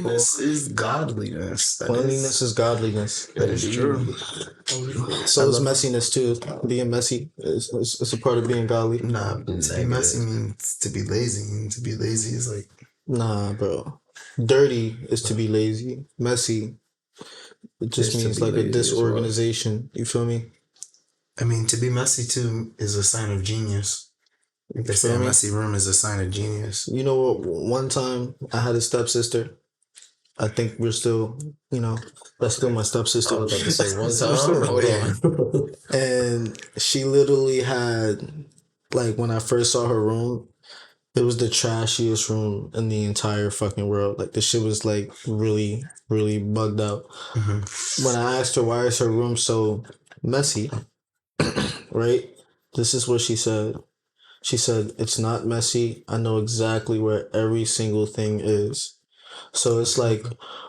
Cleanliness is godliness. Cleanliness is godliness. That is true. So is messiness too. Being messy is a part of being godly. Nah, to be messy means to be lazy. And to be lazy is like... Nah, bro. Dirty is to be lazy. Messy, it just means like a disorganization. You feel me? I mean, to be messy too is a sign of genius. They say a messy room is a sign of genius. You know what? One time I had a stepsister. I think we're still, that's still my stepsister. I was about to say one time. Hold on. And she literally had, like, when I first saw her room, it was the trashiest room in the entire fucking world. Like, the shit was, like, really, really bugged out. Mm-hmm. When I asked her, why is her room so messy, right? This is what she said. She said, it's not messy. I know exactly where every single thing is. So it's like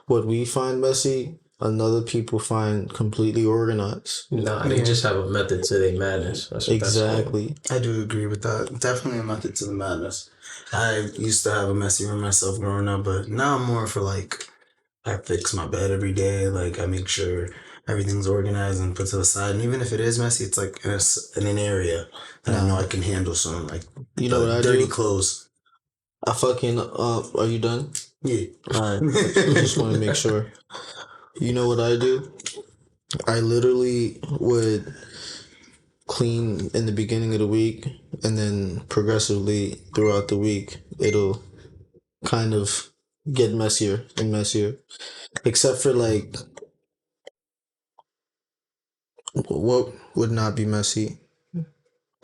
what we find messy, another people find completely organized. Nah, they just have a method to their madness. Exactly. I do agree with that. Definitely a method to the madness. I used to have a messy room myself growing up, but now I'm more for like, I fix my bed every day. Like I make sure everything's organized and put to the side. And even if it is messy, it's like in an area that I know I can handle some like what I dirty do? Clothes. I fucking, are you done? Yeah. All right. I just want to make sure. You know what I do? I literally would clean in the beginning of the week, and then progressively throughout the week, it'll kind of get messier and messier. Except for like, what would not be messy?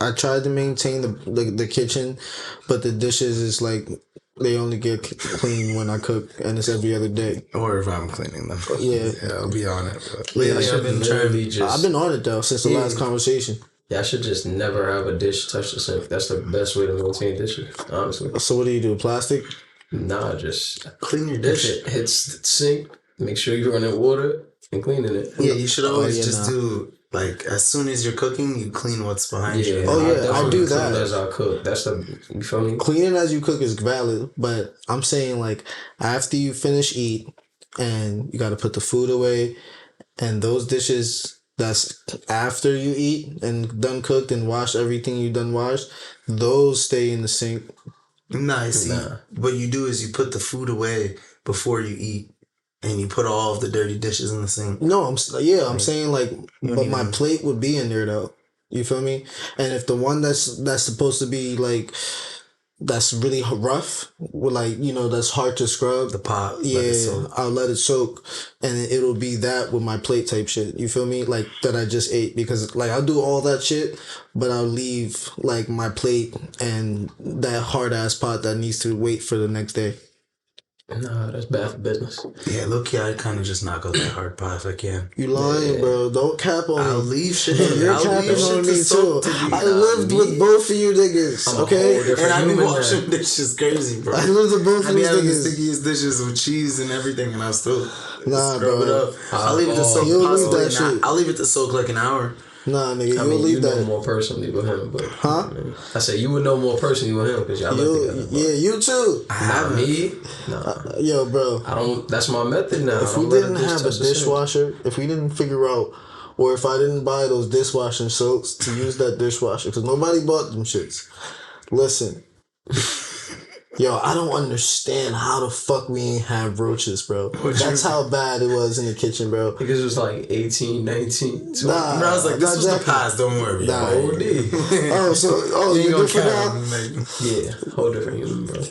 I tried to maintain the kitchen, but the dishes is like, they only get clean when I cook, and it's every other day. Or if I'm cleaning them. Yeah, I'll be on it. But lately, I've been on it though since the last conversation. Yeah, I should just never have a dish touch the sink. That's the best way to maintain dishes, honestly. So what do? Plastic? Nah, just clean your dish. If it hits the sink, make sure you're running water and cleaning it. Yeah, you should always do, like, as soon as you're cooking, you clean what's behind you. I do that. As I cook. That's you feel me? Cleaning as you cook is valid, but I'm saying, like, after you finish eat, and you got to put the food away, and those dishes that's after you eat and done cooked and washed everything you done washed, those stay in the sink. What you do is you put the food away before you eat, and you put all of the dirty dishes in the sink. No, I'm saying like, but my plate would be in there though. You feel me? And if the one that's supposed to be like, that's really rough, with like, that's hard to scrub. The pot. I'll let it soak, and it'll be that with my plate type shit. You feel me? Like that I just ate, because like I'll do all that shit, but I'll leave like my plate and that hard ass pot that needs to wait for the next day. No, that's bad for business. Yeah, look, I kind of just knock out that hard pot if I can. You lying, bro. Don't cap on me. I'll leave shit. You're capping on me too. I lived with both of you niggas, okay? And I be washing dishes crazy, bro. I lived with both of you niggas. I be having the stickiest dishes with cheese and everything, and I'll still scrub it up. I'll leave it to soak. I'll leave it to soak like an hour. Nah, nigga, you'll leave that. You know more personally with him, but I said you would know more personally with him because y'all live together. Yeah, you too. I have me. Yo, bro. I don't. That's my method now. If we didn't have a dishwasher, if we didn't figure out, or if I didn't buy those dishwashing soaps to use that dishwasher, because nobody bought them shits. Listen. Yo, I don't understand how the fuck we ain't have roaches, bro. That's how bad it was in the kitchen, bro. Because it was like 18, 19, 20. Nah, I was like, this was the past, don't worry. Nah, OD. you different now? Yeah, whole different human, bro.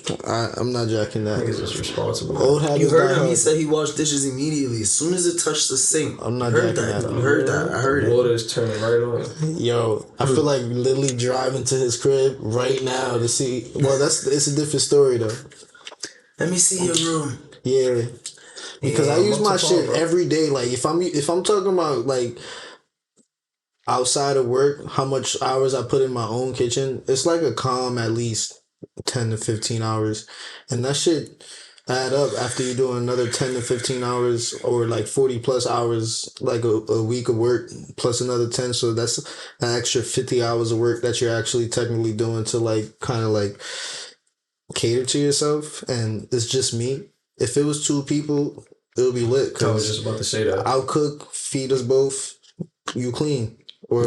I'm not jacking that. Niggas is responsible. Old habits. You heard him, he said he washed dishes immediately. As soon as it touched the sink. I'm not jacking that. You heard that. I heard it. Water is turning right on. Yo, I feel like literally driving to his crib right now to see. Well, it's a different story though. Let me see your room. Yeah, because I use my shit every day. Like if I'm talking about like outside of work, how much hours I put in my own kitchen, it's like a calm at least 10 to 15 hours, and that shit add up after you do another 10 to 15 hours or like 40 plus hours, like a week of work plus another 10. So that's an extra 50 hours of work that you're actually technically doing to like kind of like cater to yourself. And it's just me. If it was 2 people, it would be lit. I was just about to say that. I'll cook, feed us both, you clean. Or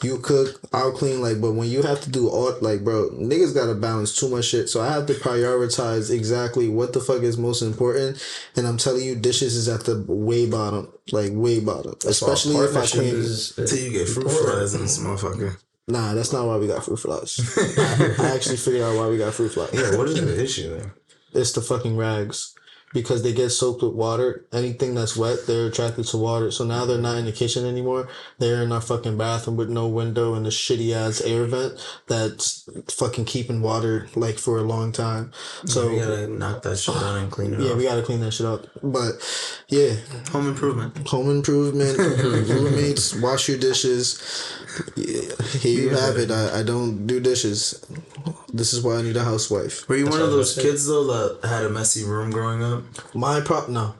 you cook, I'll clean. Like, but when you have to do all, like, bro, niggas gotta balance too much shit. So I have to prioritize exactly what the fuck is most important. And I'm telling you, dishes is at the way bottom. Like, way bottom. Especially if I clean. Until you get fruit flies in this motherfucker. Nah, that's not why we got fruit flies. I actually figured out why we got fruit flies. Yeah, what is the issue there? It's the fucking rags. Because they get soaked with water. Anything that's wet, they're attracted to water. So now they're not in the kitchen anymore. They're in our fucking bathroom with no window and a shitty ass air vent that's fucking keeping water like for a long time. So we gotta knock that shit down and clean it up. Yeah, we gotta clean that shit up. But yeah. Home improvement. Roommates, wash your dishes. Yeah, here you have it. I don't do dishes. This is why I need a housewife. Were you one of those kids though that had a messy room growing up? No.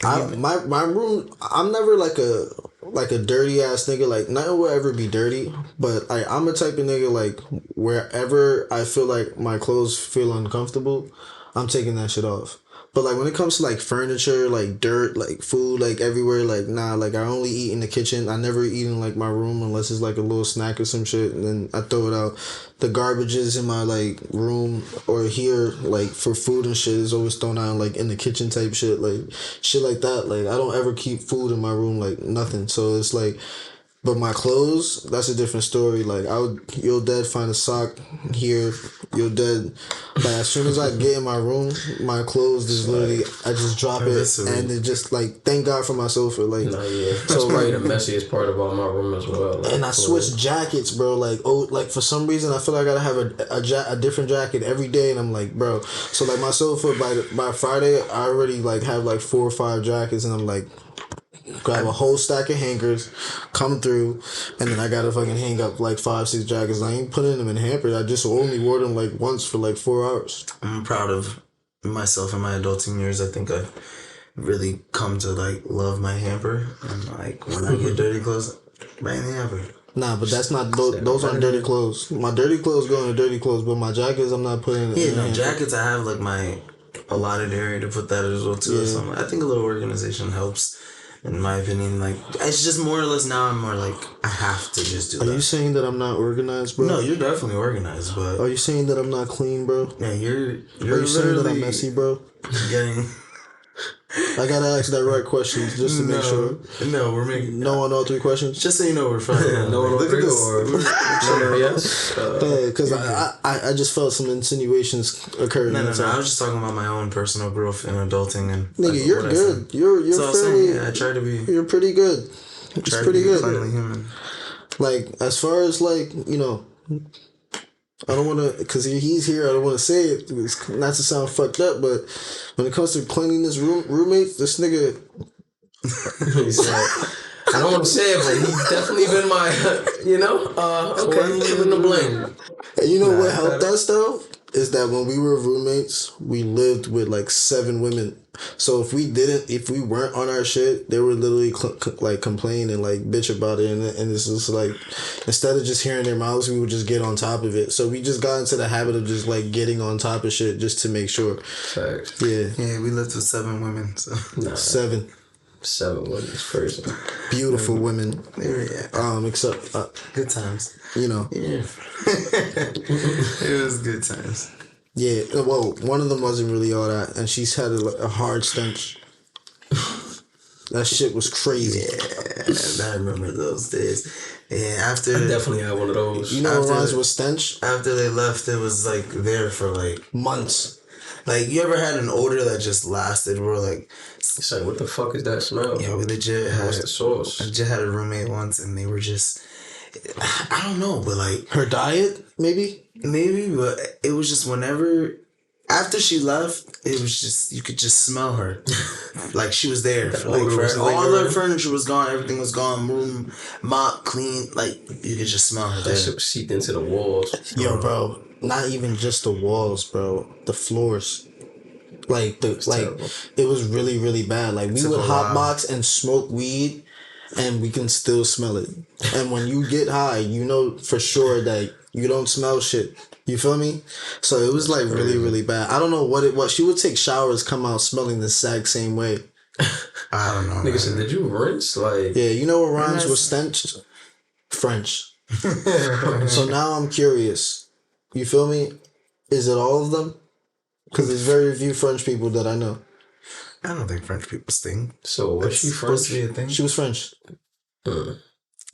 My room. I'm never like a dirty ass nigga. Like nothing will ever be dirty. But I'm a type of nigga like wherever I feel like my clothes feel uncomfortable, I'm taking that shit off. But like when it comes to like furniture, like dirt, like food, like everywhere, like nah, like I only eat in the kitchen. I never eat in like my room unless it's like a little snack or some shit, and then I throw it out. The garbage is in my like room or here, like for food and shit is always thrown out like in the kitchen type shit, like shit like that. Like I don't ever keep food in my room, like nothing. So it's like. But my clothes, that's a different story. Like you'll dead find a sock here, you'll dead. Like as soon as I get in my room, my clothes is literally I just drop it and it just like thank God for my sofa. Like that's probably the messiest part about my room as well. Like, and I switch jackets, bro. Like for some reason I feel like I gotta have a different jacket every day, and I'm like, bro. So like my sofa by Friday I already like have like 4 or 5 jackets, and I'm like. Grab a whole stack of hangers, come through, and then I gotta fucking hang up like 5-6 jackets. I ain't putting them in hampers. I just only wore them like once for like 4 hours. I'm proud of myself in my adulting years. I think I've really come to like love my hamper, and like when I get dirty clothes, right in the hamper. Nah, but that's not those aren't dirty clothes. My dirty clothes go in the dirty clothes, but my jackets I'm not putting. Yeah, no jackets. I have like my allotted area to put that as well too. Yeah. So I think a little organization helps. In my opinion, like it's just more or less now. I'm more like I have to just do. Are you saying that I'm not organized, bro? No, you're definitely organized, but are you saying that I'm not clean, bro? Yeah, you're. Are you saying that I'm messy, bro? Getting. I gotta ask that right questions just to make sure. No, we're making no on all 3 questions. Just so you know, we're fine. No on all 3 or yes. Because I just felt some insinuations occurring. No. I was just talking about my own personal growth in adulting and. Nigga, like, you're good. You're so fairly. Yeah, I try to be. You're pretty good. It's pretty good. Cleanly human. Like as far as like I don't want to, because he's here, I don't want to say it, not to sound fucked up, but when it comes to cleanliness roommates, this nigga... I don't want to say it, but he's definitely been my, okay, living the blame. And you know what helped us, though? Is that when we were roommates, we lived with like 7 women. So if we weren't on our shit, they would literally like complain and like bitch about it, and it's just like instead of just hearing their mouths, we would just get on top of it. So we just got into the habit of just like getting on top of shit just to make sure. Facts. Yeah, we lived with 7 women. So 7 women is crazy. Beautiful women. Yeah. Except good times. You know. Yeah. It was good times. Yeah, well, one of them wasn't really all that, and she's had a hard stench. That shit was crazy. Yeah, I remember those days. Yeah, after I definitely had one of those. You know what rhymes with stench? After they left, it was like there for like months. Like you ever had an odor that just lasted? We're like, it's like, what the fuck is that smell? Yeah, we legit had the sauce. I just had a roommate once, and they were just, I don't know, but like her diet, maybe, but it was just whenever. After she left, it was just, you could just smell her. Like she was there. All the furniture was gone. Everything was gone. Room, mop, clean. Like you could just smell her there. That shit was seeped into the walls. Yo, bro. Not even just the walls, bro. The floors. Like, it was really, really bad. Like we would hotbox and smoke weed and we can still smell it. And when you get high, you know for sure that you don't smell shit. You feel me? So it was like really, really bad. I don't know what it was. She would take showers, come out smelling the exact same way. I don't know. Nigga said, did you rinse? Like, Yeah, you know what rhymes with stench? French. So now I'm curious. You feel me? Is it all of them? Because there's very few French people that I know. I don't think French people stink. so was she supposed to French? be a thing? She was French.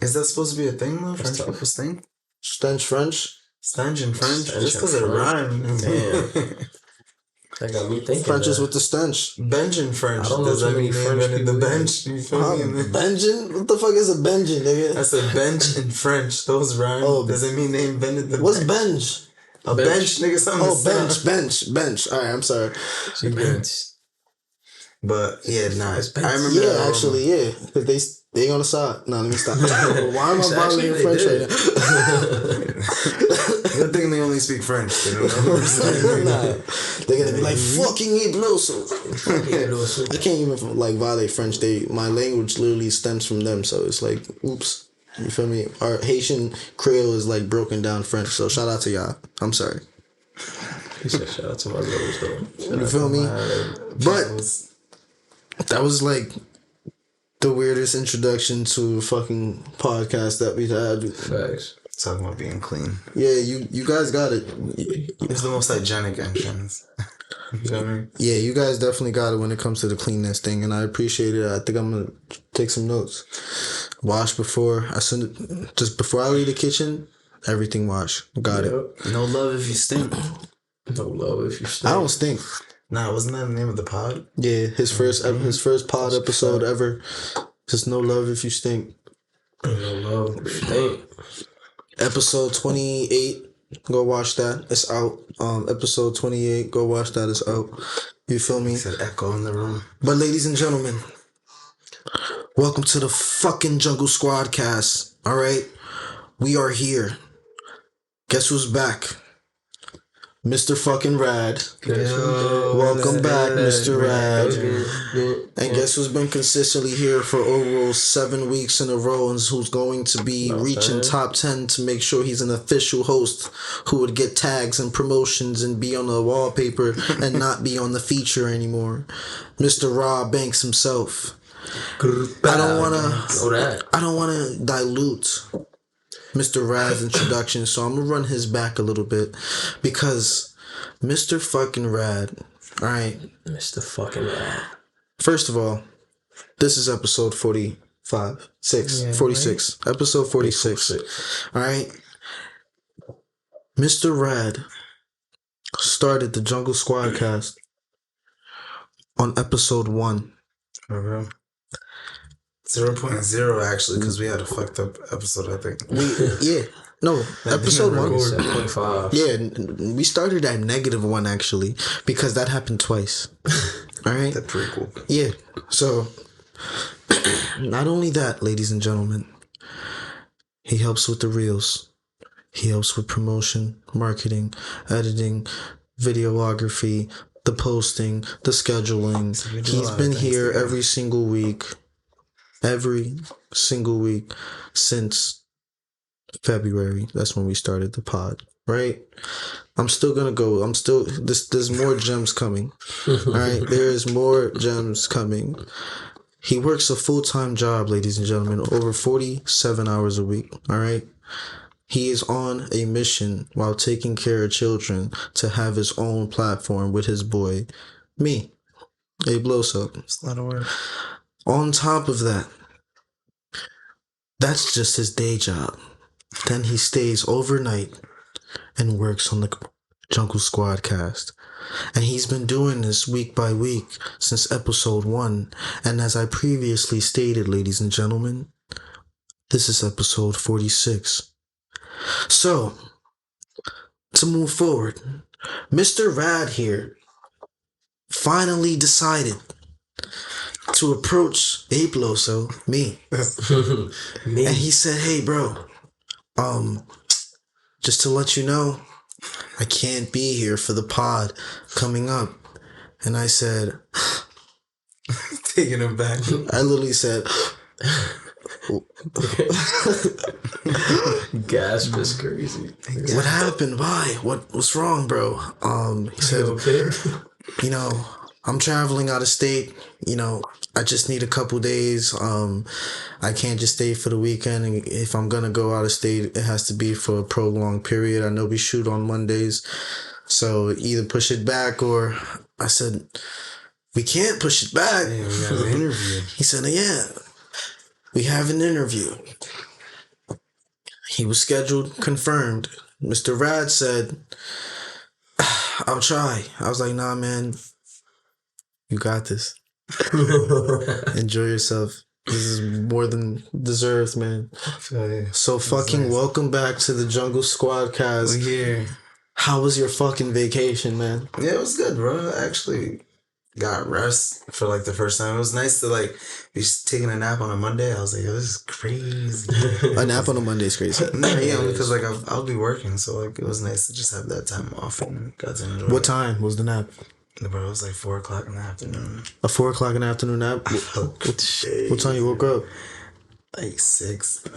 Is that supposed to be a thing though? French tough. people stink? Stench French. Stench in French? Stench Just in because it French. rhymes. Damn. That got me thinking. French is with the stench. Bench in French. I don't know Does too that many mean they French invented the people bench? You feel me? Benjin? What the fuck is a Benjin, nigga? I said bench in French. Those rhyme. Oh, does it mean they invented the What's bench? bench? A bench, nigga, something. Oh, bench. All right, I'm sorry. She good. But yeah, nah. It's bench. I remember. Yeah, actually, yeah, because they on the side. No, let me stop. Why am I Actually, violating they French did. right now? Good thing they only speak French. They don't know what we're saying. Nah, they're gonna be like fucking Ibloso. I can't even like violate French. My language literally stems from them, so it's like, oops. You feel me? Our Haitian Creole is like broken down French. So shout out to y'all. I'm sorry. He said, shout out to my girls, though. You feel me? But that was like the weirdest introduction to a fucking podcast that we had. Facts. Talking about being clean. Yeah, you guys got it. It's the most hygienic entrance. You know what I mean? Yeah, you guys definitely got it when it comes to the cleanness thing, and I appreciate it. I think I'm gonna take some notes. Wash before just before I leave the kitchen. Everything wash. Got it. No love if you stink. No love if you stink. I don't stink. Nah, wasn't that the name of the pod? Yeah, his first pod episode ever. Just no love if you stink. No love if you stink. Episode 28. Go watch that. It's out. Episode 28. Go watch that. It's out. You feel me? Said echo in the room. But ladies and gentlemen, welcome to the fucking Jungle Squad cast. All right, we are here. Guess who's back? Mr. fucking Rad. Welcome back, Mr. Rad. And guess who's been consistently here for over 7 weeks in a row and who's going to be reaching top 10 to make sure he's an official host who would get tags and promotions and be on the wallpaper and not be on the feature anymore. Mr. Rah Banks himself. I don't wanna dilute Mr. Rad's introduction, so I'm gonna run his back a little bit because Mr. fucking Rad, alright? Mr. fucking Rad. First of all, this is episode 46. Episode 46. Alright? Mr. Rad started the Jungle Squad cast on episode 1. Okay. 0.0 actually, because we had a fucked up episode, I think. Episode 1. 7.5. Yeah, we started at -1 actually, because that happened twice. Alright? The prequel. Yeah. So, not only that, ladies and gentlemen, he helps with the reels. He helps with promotion, marketing, editing, videography, the posting, the scheduling. So He's been here every single week since February. That's when we started the pod, right? I'm still gonna go. There's more gems coming. Alright? There's more gems coming. He works a full-time job, ladies and gentlemen, over 47 hours a week. Alright? He is on a mission while taking care of children to have his own platform with his boy, me, Abe Loso. It's not a word. On top of that, that's just his day job. Then he stays overnight and works on the Jungle Squad cast. And he's been doing this week by week since episode 1. And as I previously stated, ladies and gentlemen, this is episode 46. So, to move forward, Mr. Rad here finally decided to approach Ape Loso, me. And he said, hey bro, just to let you know, I can't be here for the pod coming up. And I said, Taking him back. I literally said, Gasp is crazy. What happened? Why? What's wrong, bro? He said, Okay. you know, I'm traveling out of state. You know, I just need a couple days. I can't just stay for the weekend. And if I'm gonna go out of state, it has to be for a prolonged period. I know we shoot on Mondays, so either push it back or. I said, we can't push it back. Yeah, we have an interview. He said, yeah, we have an interview. He was scheduled, confirmed. Mr. Rad said, I'll try. I was like, nah, man, you got this. Enjoy yourself. This is more than deserved, man. So fucking welcome back to the Jungle Squad cast. We're here. How was your fucking vacation, man? Yeah, it was good, bro. I actually got rest for like the first time. It was nice to like be taking a nap on a Monday. I was like, yo, this is crazy. A nap on a Monday is crazy. No, yeah, because like I'll be working, so like it was nice to just have that time off and got to enjoy. What time was the nap? Bro, it was like 4:00 in the afternoon. A 4:00 in the afternoon nap? What time you woke up? Like 6,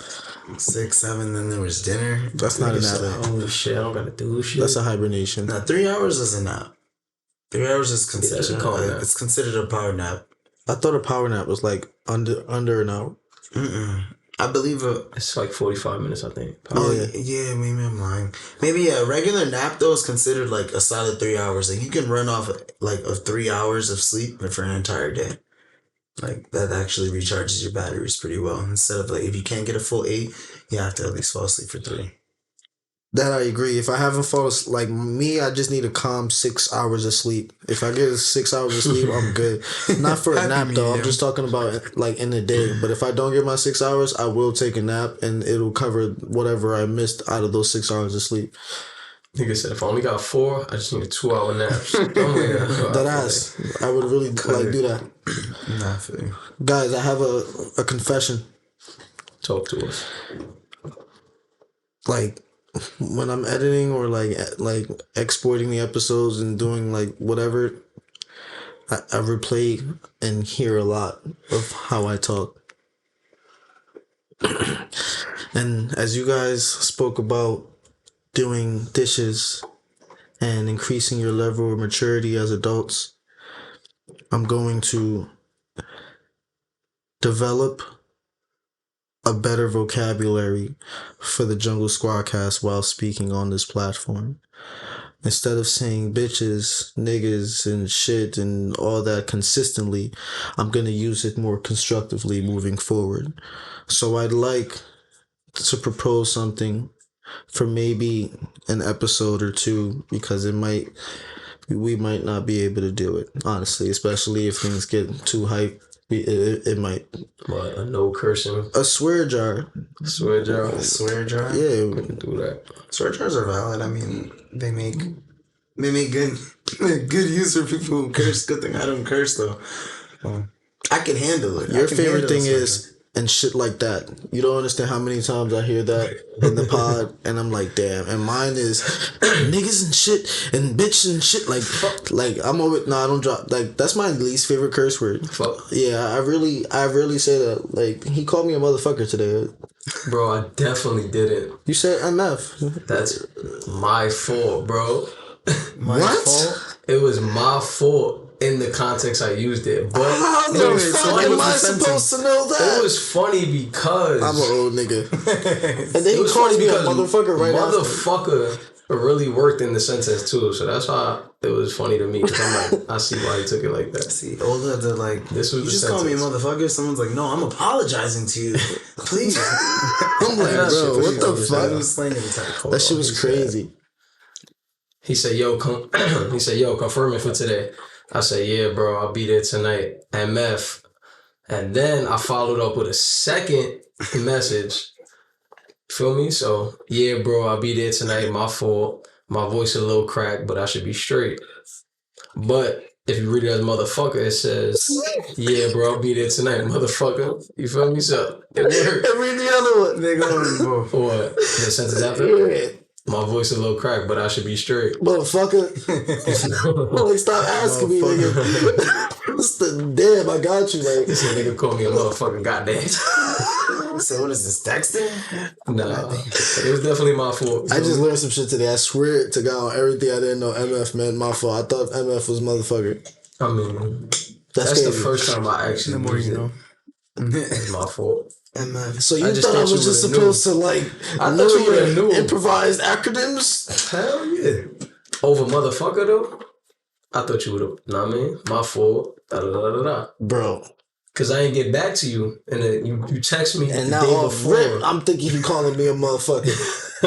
7, then there was dinner. That's not a nap. Holy shit, I don't gotta do shit. That's a hibernation. Now 3 hours is a nap. 3 hours is considered it's considered a power nap. I thought a power nap was like under an hour. I believe it's like 45 minutes, I think. Yeah, maybe I'm lying. Maybe a regular nap though is considered like a solid 3 hours. Like you can run off like of 3 hours of sleep for an entire day. Like that actually recharges your batteries pretty well. Instead of like if you can't get a full 8, you have to at least fall asleep for 3. That I agree. If I haven't fallen like me, I just need a calm 6 hours of sleep. If I get 6 hours of sleep, I'm good. Not for a nap though. I'm just talking about like in the day. But if I don't get my 6 hours, I will take a nap and it'll cover whatever I missed out of those 6 hours of sleep. Nigga said if I only got 4, I just need a 2-hour nap. That ass. I would really like do that. Nah, for you. Guys, I have a confession. Talk to us. Like when I'm editing or like exporting the episodes and doing like whatever, I replay and hear a lot of how I talk. And as you guys spoke about doing dishes and increasing your level of maturity as adults, I'm going to develop a better vocabulary for the Jungle Squadcast while speaking on this platform. Instead of saying bitches, niggas, and shit and all that consistently, I'm going to use it more constructively moving forward. So I'd like to propose something for maybe an episode or two, because we might not be able to do it, honestly, especially if things get too hyped. It might. What, a no cursing? A swear jar. Swear jar? A swear jar? Yeah. We can do that. Swear jars are valid. I mean, they make good use for people who curse. Good thing I don't curse though. I can handle it. Your favorite thing is and shit like that. You don't understand how many times I hear that in the pod, and I'm like, damn. And mine is niggas and shit and bitch and shit. Like I'm over. No, I don't drop. Like that's my least favorite curse word. Fuck. Yeah, I really say that. Like he called me a motherfucker today. Bro, I definitely didn't. You said MF. That's my fault, bro. My fault? It was my fault. In the context I used it, but how the fuck am I supposed to know that? It was funny because I'm an old nigga, and then he called me a motherfucker right after. Motherfucker really worked in the sentence too, so that's why it was funny to me. Cause I'm like, I see why he took it like that. See, older the like, this was you the just sentence. call me a motherfucker. Someone's like, no, I'm apologizing to you, please. I'm like, bro, what the fuck? That shit was crazy. He said, "Yo, confirm it for today." I said, "Yeah, bro, I'll be there tonight." MF. And then I followed up with a second message. Feel me? So, yeah, bro, I'll be there tonight. My fault. My voice a little cracked, but I should be straight. But if you read it as motherfucker, it says, yeah, bro, I'll be there tonight, motherfucker. You feel me? So, it worked. And read the other one. They going both. What? The sentence after? Yeah. My voice a little cracked, but I should be straight. Motherfucker. Like, stop asking me, nigga. Damn, I got you. Like, this nigga called me a motherfucking goddamn. So what is this, texting? Nah, it was definitely my fault. I just learned some shit today. I swear to God, on everything I didn't know MF meant my fault. I thought MF was motherfucker. I mean, That's the crazy. first time I actually The more used you it. know. It's my fault. MF. So you I just thought I thought was you just would've supposed to like I know thought you would've your knew. improvised acronyms? Hell yeah. Over motherfucker though? I thought you would have. Know what I mean? My fault. Da da da da da. Bro. Cause I ain't get back to you, and then you text me And the now day off before. rip, I'm thinking you calling me a motherfucker.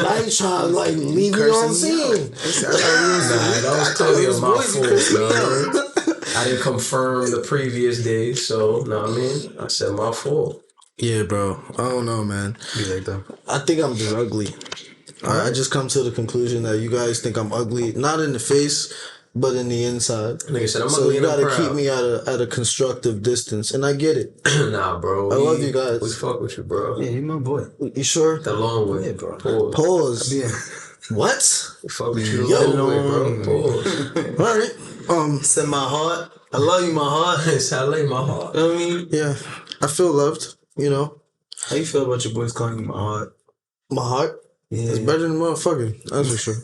I ain't trying to like leave you on scene. That was clearly His my voice, he fault. cursed me Know what I mean? out. I didn't confirm the previous day, so know what I mean? I said my fault. Yeah, bro. I don't know, man. Be like that. I think I'm just ugly. I just come to the conclusion that you guys think I'm ugly, not in the face, but in the inside. Nigga said I'm So ugly you and I'm gotta keep proud. me at a constructive distance, and I get it. Nah, bro. I love you guys. We fuck with you, bro. Yeah, you my boy. You sure? The long way, Yeah, bro. Pause. Pause. Yeah. What? We fuck with you the Yo. long way, bro. Pause. All right. Said my heart. I love you, my heart. It's how I lay my heart. You know what I mean? Yeah, I feel loved. You know, How you feel about your boys calling you my heart? my heart Yeah. is better than motherfucking. That's for sure.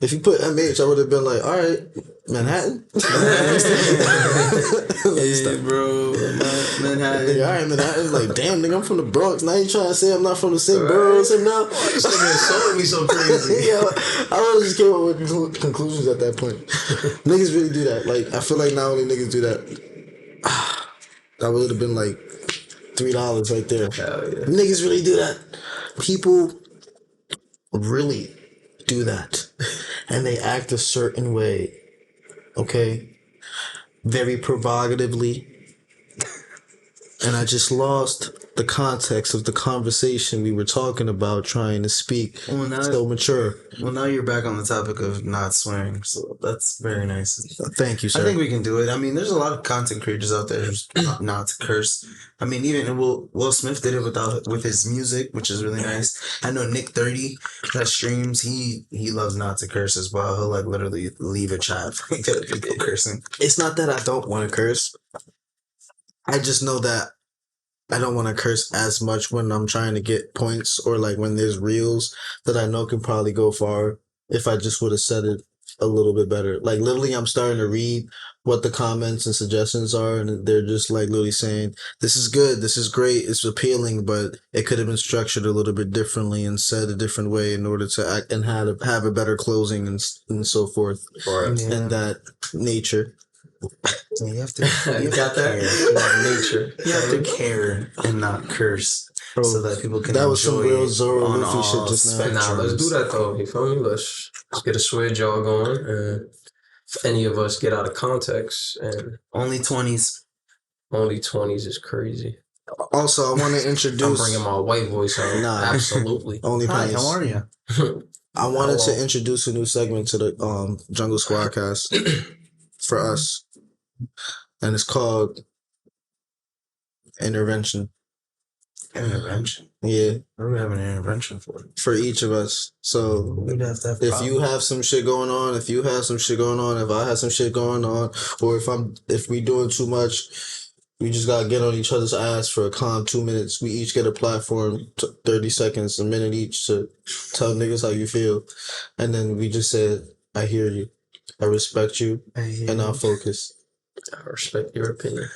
If you put MH, I would have been like, all right, Manhattan. Yeah, bro. Manhattan. Yeah, all right, Manhattan. Like, damn, nigga, I'm from the Bronx. Now you trying to say I'm not from the same borough as him now? This nigga insulted me so crazy. Yeah, I would just came up with conclusions at that point. Niggas really do that. Like, I feel like not only niggas do that. That would have been like $3 right there. Hell yeah. Niggas really do that. People really do that. And they act a certain way. Okay? Very provocatively. And I just lost the context of the conversation we were talking about, trying to speak Well, now, so mature. well, now you're back on the topic of not swearing, so that's very nice. Thank you, sir. I think we can do it. I mean, there's a lot of content creators out there who's not to curse. I mean, even Will Smith did it with his music, which is really nice. I know Nick 30 that streams. He loves not to curse as well. He'll like literally leave a chat for people cursing. It's not that I don't want to curse. I just know that I don't want to curse as much when I'm trying to get points or like when there's reels that I know can probably go far if I just would have said it a little bit better. Like literally I'm starting to read what the comments and suggestions are and they're just like literally saying, this is good, this is great, it's appealing, but it could have been structured a little bit differently and said a different way in order to act and have a better closing and so forth. Right. Yeah. And that nature. Yeah, you have to. You got that? Nature. You have to care and not curse, Bro, so that people can. that was some enjoy real it Zoro on Luffy shit all just now. Nah, let's do that though. You feel me? Let's get a switch y'all going. And if any of us get out of context and Only 20s. only 20s is crazy. Also, I want to I'm introduce. bringing my white voice on. Nah. Absolutely. Only Hi, pennies. how are you? I wanted Hello. to introduce a new segment to the Jungle Squadcast for us, and it's called Intervention. Intervention. Yeah, What are we having an intervention for? for each of us. So We'd have to have if you have some shit going on, if you have some shit going on, if I have some shit going on, or if we doing too much, we just gotta get on each other's ass for a calm 2 minutes. We each get a platform, 30 seconds, a minute each to tell niggas how you feel, and then we just said, "I hear you, I respect you, and I'll focus." I respect your opinion.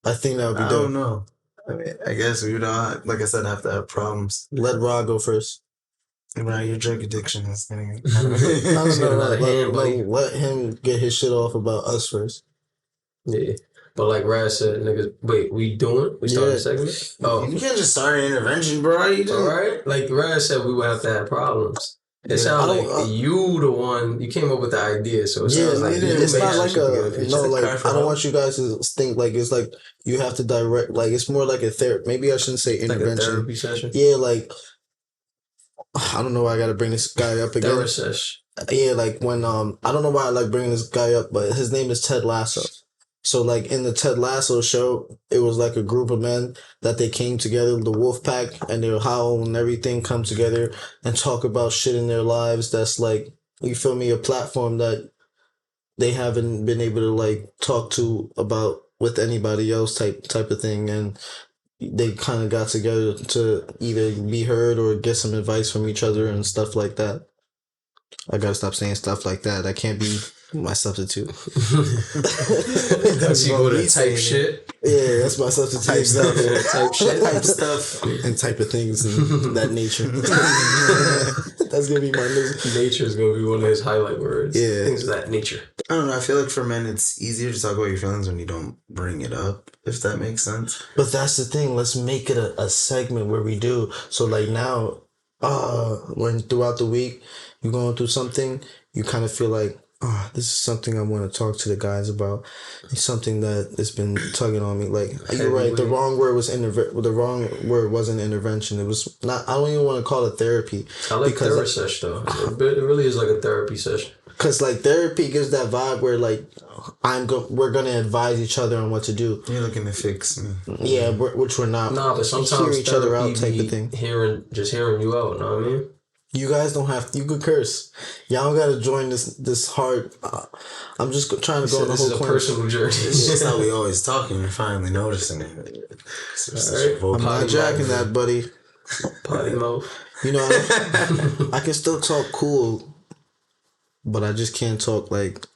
I think that would be I dope. don't know. I mean, I guess we would not, like I said, have to have problems. Let Rod go first. Right, your drug addiction is getting. It's getting out of hand, buddy. Let him get his shit off about us first. Yeah. But like Rad said, niggas, wait, we starting Yeah. a segment? Oh, You can't just start an intervention, bro. You just. all right. Like Rad said, we would have to have problems. It Yeah. sounds I like don't- you the one, you came up with the idea, so it sounds like you it's made not sure like she could get a picture. no. Just a Like cry for I don't help. want you guys to think like it's like you have to direct. Like it's more like a therapy. Maybe I shouldn't say Like a intervention. therapy session. Yeah, like I don't know why I got to bring this guy up again. Therapy session. Yeah, like when I don't know why I like bringing this guy up, but his name is Ted Lasso. So like in the Ted Lasso show, it was like a group of men that they came together, the wolf pack, and their howl and everything come together and talk about shit in their lives that's like, you feel me, a platform that they haven't been able to like talk to about with anybody else type of thing. And they kind of got together to either be heard or get some advice from each other and stuff like that. I gotta stop saying stuff like that. That can't be my substitute. That's you go to type shit. Yeah, that's my substitute. Type stuff. Type shit. Type stuff. And type of things in that nature. That's gonna be my nature is gonna be one of his highlight words. Yeah. Things of that nature. I don't know. I feel like for men, it's easier to talk about your feelings when you don't bring it up, if that makes sense. But that's the thing. Let's make it a segment where we do. So like now, when throughout the week you're going through something, you kind of feel like, oh, this is something I want to talk to the guys about. It's something that has been tugging on me. Like you're right. The wrong word was the wrong word wasn't intervention. It was not. I don't even want to call it therapy. I like therapy session though. It really is like a therapy session. Cause like therapy gives that vibe where like we're gonna advise each other on what to do. You're looking to fix me. Yeah, which we're not. Nah, but sometimes hear each other out type of thing. Hearing you out. Know what I mean? You guys don't have. You could curse. Y'all don't gotta join this hard. I'm just trying to go on the whole. This is a personal journey. It's just how we always talk, and you're finally noticing it. I'm not jacking that, buddy. Potty mouth. You know, I can still talk cool. But I just can't talk like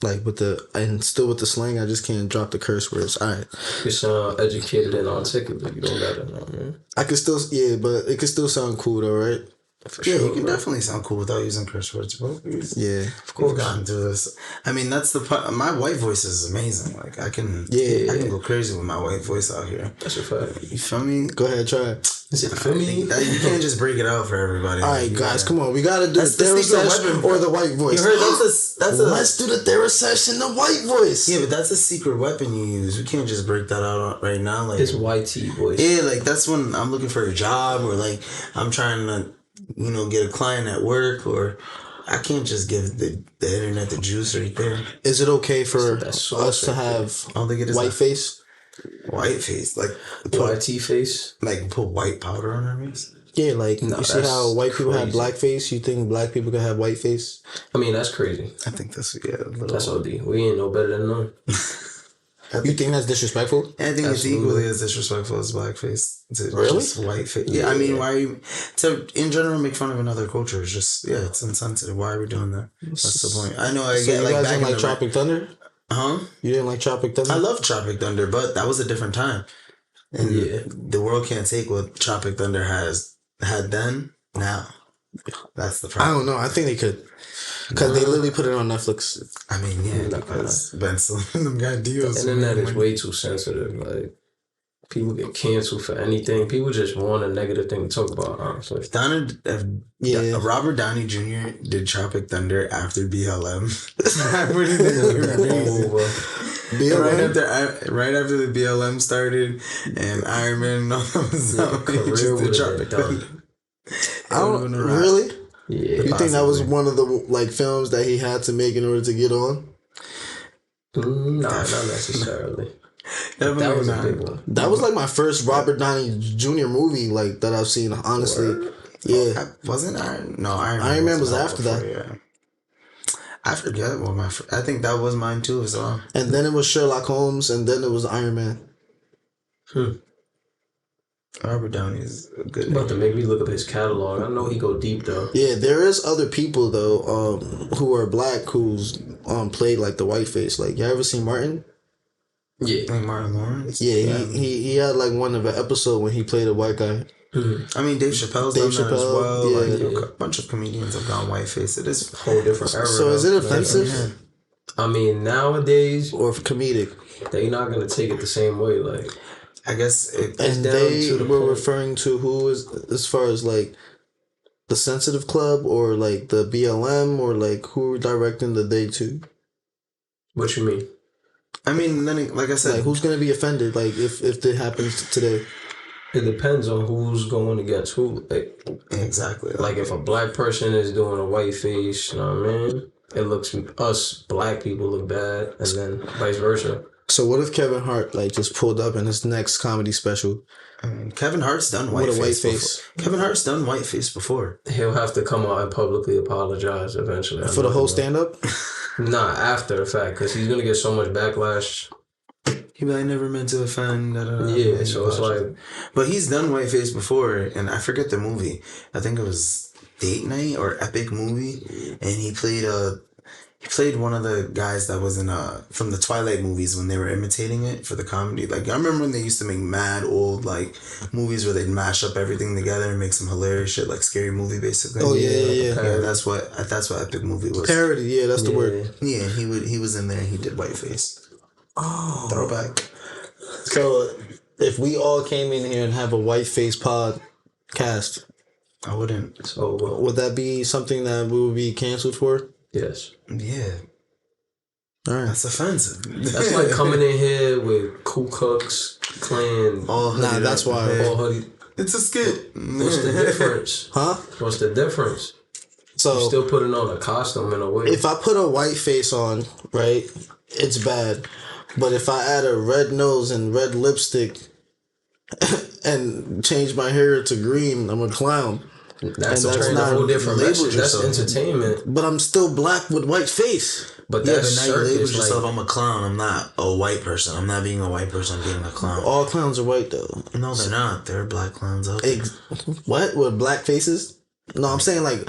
with the slang. I just can't drop the curse words. All right. You sound educated and articulate. You don't gotta know, man. I can still, but it can still sound cool though, right? For sure. You can definitely sound cool without using curse words, bro. Yeah, of course. We've gotten through this. I mean, that's the part. My white voice is amazing. Like I can go crazy with my white voice out here. That's a fact. You feel me? Go ahead, try it. Is it feel me? You can't just break it out for everybody. All right, guys, come on. We gotta do the therapy session or the white voice. You heard Let's do the therapy session, the white voice. Yeah, but that's a secret weapon you use. We can't just break that out right now. Like his YT voice. Yeah, like that's when I'm looking for a job or like I'm trying to, get a client at work, or I can't just give the internet the juice right there. Is it okay for us to have white face? White face, like YT face, like put white powder on our face. Yeah, like you see how white people have black face. You think black people can have white face? I mean, that's crazy. I think that's that's OD. We ain't no better than them. You think that's disrespectful? I think it's equally as disrespectful as blackface. Really? Just white face. Yeah, I mean, why to in general make fun of another culture is just it's insensitive. Why are we doing that? That's the point. I know. You guys didn't like Tropic Thunder? Huh? You didn't like Tropic Thunder? I love Tropic Thunder, but that was a different time. And the world can't take what Tropic Thunder had then. Now, that's the problem. I don't know. I think they could. Because they literally put it on Netflix. I mean, because Ben Stiller and them got deals. The internet is way too sensitive. Like, people get canceled for anything. People just want a negative thing to talk about, honestly. Robert Downey Jr. did Tropic Thunder after BLM. Right after the BLM started and Iron Man and all that was out. Career did Tropic Thunder. I don't really. Yeah, you think that was one of the films that he had to make in order to get on? Nah, not necessarily. That was a big one. That was like my first Robert Downey Jr. movie that I've seen. Honestly, yeah. Wasn't Iron? No, Iron Man was after that. Yeah. I forget what I think that was mine too as well. And then it was Sherlock Holmes, and then it was Iron Man. Robert Downey is a good about to make me look up his catalog. I know he go deep though. Yeah, there is other people though, who are black who's played like the white face. Like, you ever seen Martin? Yeah, like Martin Lawrence. Yeah, he had like one of an episode when he played a white guy. I mean, Dave Chappelle's done that as well. Yeah. A bunch of comedians have gone whiteface. It is a whole different era. So is it offensive? I mean, nowadays, or comedic, they're not gonna take it the same way. Like, I guess and they were referring to who is, as far as like the Sensitive Club or like the BLM, or like who were directing the day to. What you mean? I mean, then like I said, like, who's gonna be offended? Like if it happens today. It depends on who's going against who. Like, exactly. Like if a black person is doing a white face, you know what I mean? It looks, us black people look bad, and then vice versa. So what if Kevin Hart just pulled up in his next comedy special? I mean, Kevin Hart's done whiteface. Kevin Hart's done whiteface before. He'll have to come out and publicly apologize eventually. For the whole stand-up? Nah, after the fact, because he's gonna get so much backlash. He be like, never meant to offend. Yeah, so it's like, but he's done whiteface before, and I forget the movie. I think it was Date Night or Epic Movie, and he played one of the guys that was in from the Twilight movies when they were imitating it for the comedy. Like I remember when they used to make mad old like movies where they'd mash up everything together and make some hilarious shit, like Scary Movie basically. Oh yeah. Yeah, that's what Epic Movie was. Parody, yeah, that's the word. Yeah, he was in there. He did whiteface. Oh, Throwback. so if we all came in here and have a whiteface podcast, I wouldn't. so would that be something that we would be canceled for? yes. Yeah, All right. that's offensive. That's like coming in here with Ku Klux Klan. All Nah, hooded that's up. why. Yeah. All hoodie. It's a skit. What's the difference? Huh? What's the difference? So You're still putting on a costume in a way. if I put a white face on, right, it's bad. But if I add a red nose and red lipstick and change my hair to green, I'm a clown. That's and that's a not whole different labeled message. That's yourself. entertainment. But I'm still black with white face. But Yeah, that's but now you label circus. yourself. Like, I'm a clown. I'm not a white person. I'm not being a white person. I'm being a clown. All clowns are white though. No, they're not. They're black clowns out there. What? With black faces? No, I'm saying like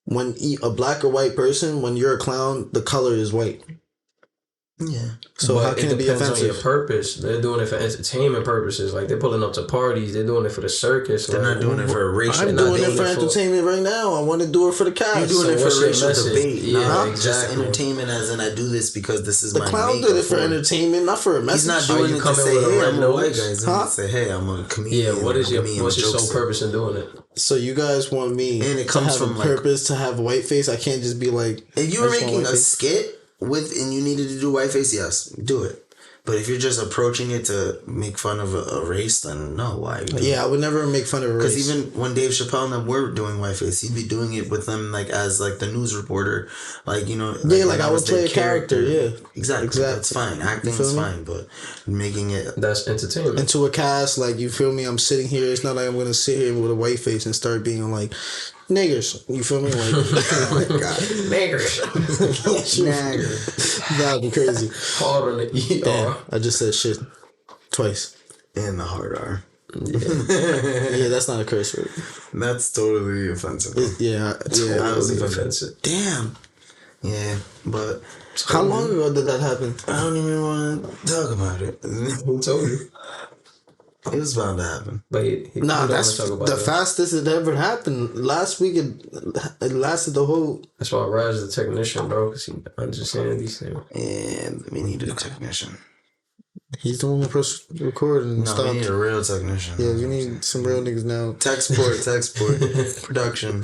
when a black or white person, when you're a clown, the color is white. Yeah. So but how can it be depends on your offensive? purpose. They're doing it for entertainment purposes. Like they're pulling up to parties. They're doing it for the circus. They're like, not doing it for a racial. I'm not doing it doing for it for- entertainment right now. I want to do it for the cast. You're doing So it for what's your racial message? debate. Yeah, Nah, exactly. just entertainment as in I do this because this is The my clown makeup did it for or- entertainment, not for a message. He's not Are doing you it to coming say, with a hey, red I'm a white nose? guy. Huh? Say, hey, I'm a comedian. Yeah, what is your comedian what's your with sole jokes. purpose in doing it? So you guys want me And it to comes have from, a like- purpose to have a white face? I can't just be like, If you I were just want making white a face. skit with and you needed to do whiteface, yes, do it. But if you're just approaching it to make fun of a race, then no, why? Are you doing Yeah, I would never make fun of a race. Because even when Dave Chappelle and them were doing whiteface, he'd be doing it with them like as like the news reporter, like you know. Yeah, like that I would was their play a character, yeah. exactly. That's fine. Acting feel is me? fine, but making it. That's entertainment. Into a cast, like you feel me? I'm sitting here. It's not like I'm gonna sit here with a white face and start being like niggers. You feel me? Like, oh my god, Niggers. Nagger. that'd be crazy. Hard on the Damn, ER. I just said shit twice. And the hard R. Yeah, that's not a curse word. That's totally offensive. Yeah, I was Totally offended. offensive. Damn. Yeah, but How long ago did that happen? I don't even want to talk about it. Who told you? It was bound to happen. But he Nah, don't that's wanna talk about the that. fastest it ever happened. Last week it lasted the whole. That's why Raj the technician, bro, because he understands these things. And we needed a technician. He's the one who pressed record and No, stopped. we need a real technician. Yeah, we need some real niggas now. tech support, production.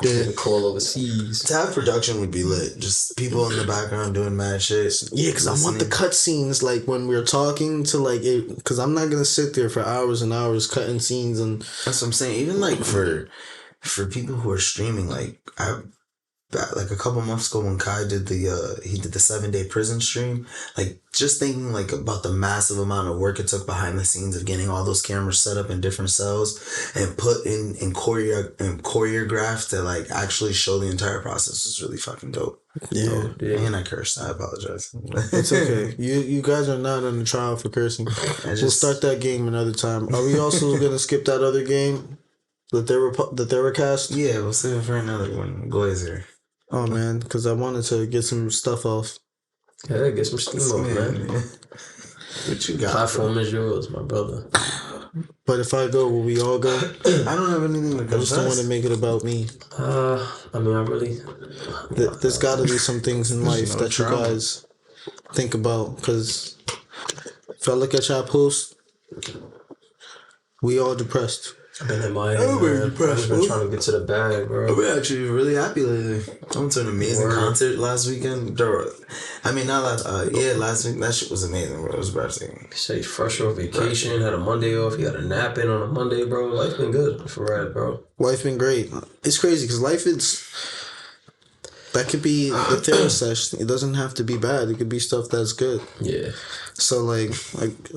The call overseas. To have production would be lit. Just people in the background doing mad shit. Yeah, because I want the cut scenes like when we're talking to like it. Because I'm not gonna sit there for hours and hours cutting scenes and. That's what I'm saying. Even like for people who are streaming, like like a couple months ago when Kai did the 7-day prison stream, like just thinking like about the massive amount of work it took behind the scenes of getting all those cameras set up in different cells and put in choreographed to like actually show the entire process was really fucking dope. Yeah. And I cursed. I apologize. It's okay. You guys are not on the trial for cursing. We'll start that game another time. Are we also gonna skip that other game? That they were cast? Yeah, we'll save it for another one. Glazer. Oh man, because I wanted to get some stuff off. Yeah, get some steam off, man. What you got? Platform is yours, my brother. But if I go, will we all go? I don't have anything to I just don't want to confess. make it about me. I mean, I really. There's got to be some things in life no that trauma. you guys think about. Because if I look at y'all posts, we all depressed. I've been in my I'm very I've depressed, been bro. trying to get to the bag, bro. I've been actually really happy lately. I went to an amazing Word. concert last weekend. I mean, not last. Last week. That shit was amazing, bro. It was breathtaking. He said he's fresh off vacation, had a Monday off. He got a nap in on a Monday, bro. Life's been good for Rad, bro. Life been great. It's crazy because life is. That could be a therapy session. It doesn't have to be bad. It could be stuff that's good. Yeah. So like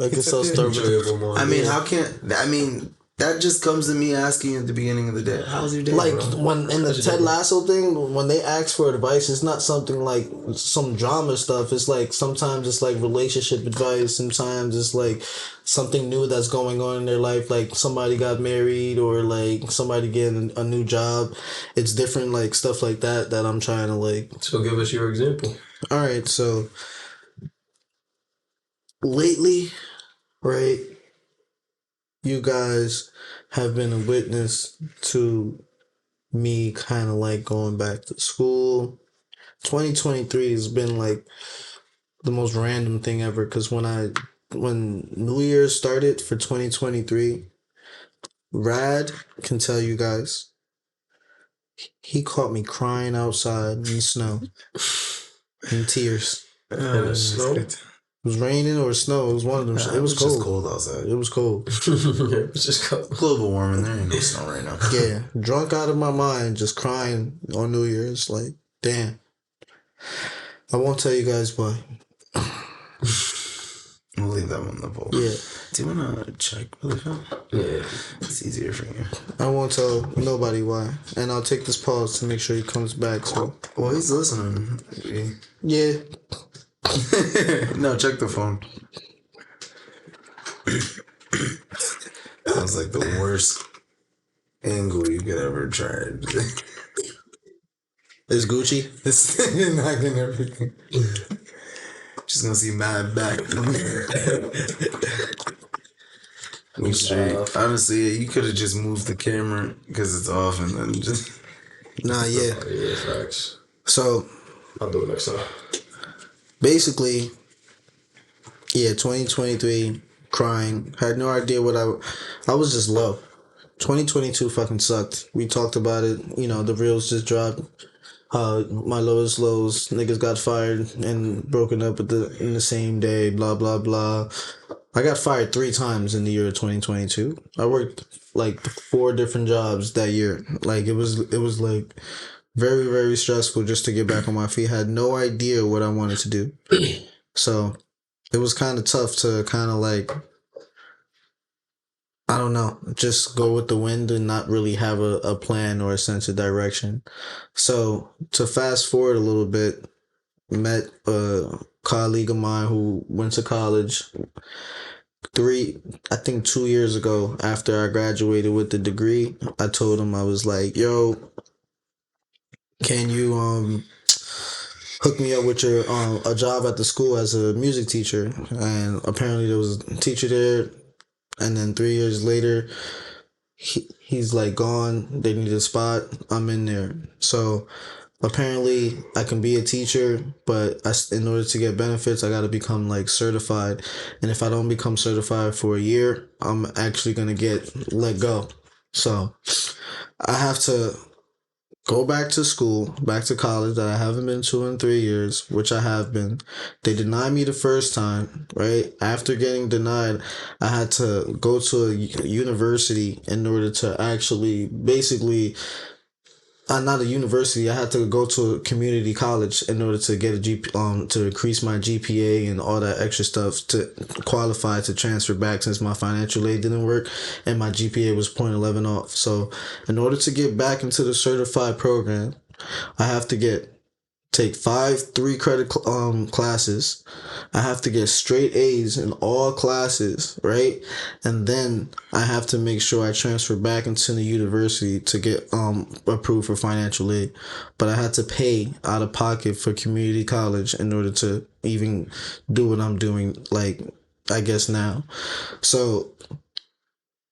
I guess I'll start with. Enjoyable morning. I mean, how can? I mean, That just comes to me asking you at the beginning of the day, how's your day, Like bro? when in the How's your Ted day? Lasso thing, when they ask for advice, it's not something like some drama stuff. It's like sometimes it's like relationship advice. Sometimes it's like something new that's going on in their life, like somebody got married or like somebody getting a new job. It's different, like stuff like that that I'm trying to like. So give us your example. All right, so lately, right, you guys have been a witness to me kind of like going back to school. 2023 has been like the most random thing ever because when New Year's started for 2023, Rad can tell you guys he caught me crying outside in the snow in tears. In the snow? It was raining or snow. It was one of them. Nah, It was just cold. cold outside. It was cold. It's just cold. Global warming, there ain't no snow right now. Yeah, drunk out of my mind, just crying on New Year's. Like, damn. I won't tell you guys why. We'll leave that one on the poll. Yeah. Do you want to check really fast? Yeah. It's easier for you. I won't tell nobody why. And I'll take this pause to make sure he comes back. So, Well, he's listening. yeah. No, check the phone. That was like the worst angle you could ever try. Is Gucci? It's knocking everything. Just gonna see mad back. We straight. Honestly, you could have just moved the camera because it's off and then just. Nah, yeah. Yeah, facts. So, I'll do it next time. basically, yeah, 2023, crying. Had no idea what I was just low. 2022 fucking sucked. We talked about it. You know, the reels just dropped. My lowest lows, niggas got fired and broken up in the same day, blah, blah, blah. I got fired 3 times in the year of 2022. I worked like 4 different jobs that year. Like it was like very, very stressful just to get back on my feet. I had no idea what I wanted to do. So it was kind of tough to kind of like, I don't know, just go with the wind and not really have a plan or a sense of direction. So to fast forward a little bit, met a colleague of mine who went to college 2 years ago after I graduated with the degree. I told him, I was like, yo, can you hook me up with your a job at the school as a music teacher? And apparently there was a teacher there. And then 3 years later, he's like gone. They need a spot. I'm in there. So apparently I can be a teacher, but in order to get benefits, I got to become like certified. And if I don't become certified for a year, I'm actually going to get let go. So I have to go back to school, back to college that I haven't been to in 3 years, which I have been. They denied me the first time, right? After getting denied, I had to go to a university in order to actually basically, not a university, I had to go to a community college in order to get to increase my GPA and all that extra stuff to qualify to transfer back since my financial aid didn't work and my GPA was 0.11 off. So in order to get back into the certified program, I have to take 5 3-credit classes. I have to get straight A's in all classes, right? And then I have to make sure I transfer back into the university to get approved for financial aid. But I had to pay out of pocket for community college in order to even do what I'm doing, like, I guess now. So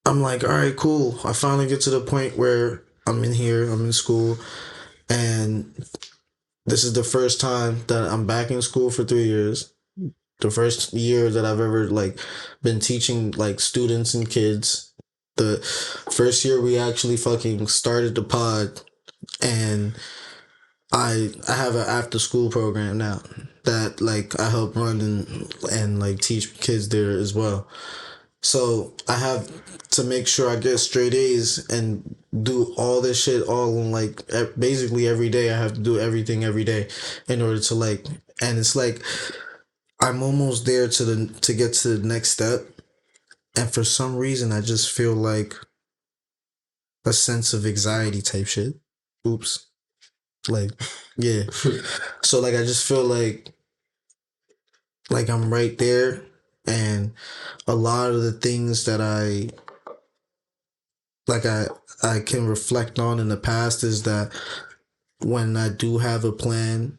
I'm like, all right, cool. I finally get to the point where I'm in school, and this is the first time that I'm back in school for 3 years. The first year that I've ever like been teaching like students and kids. The first year we actually fucking started the pod, and I have an after school program now that like I help run and like teach kids there as well. So I have to make sure I get straight A's and do all this shit all in like basically every day. I have to do everything every day in order to like, and it's like I'm almost there to get to the next step. And for some reason I just feel like a sense of anxiety type shit. Oops. Like, yeah. So like I just feel like I'm right there, and a lot of the things that I can reflect on in the past is that when I do have a plan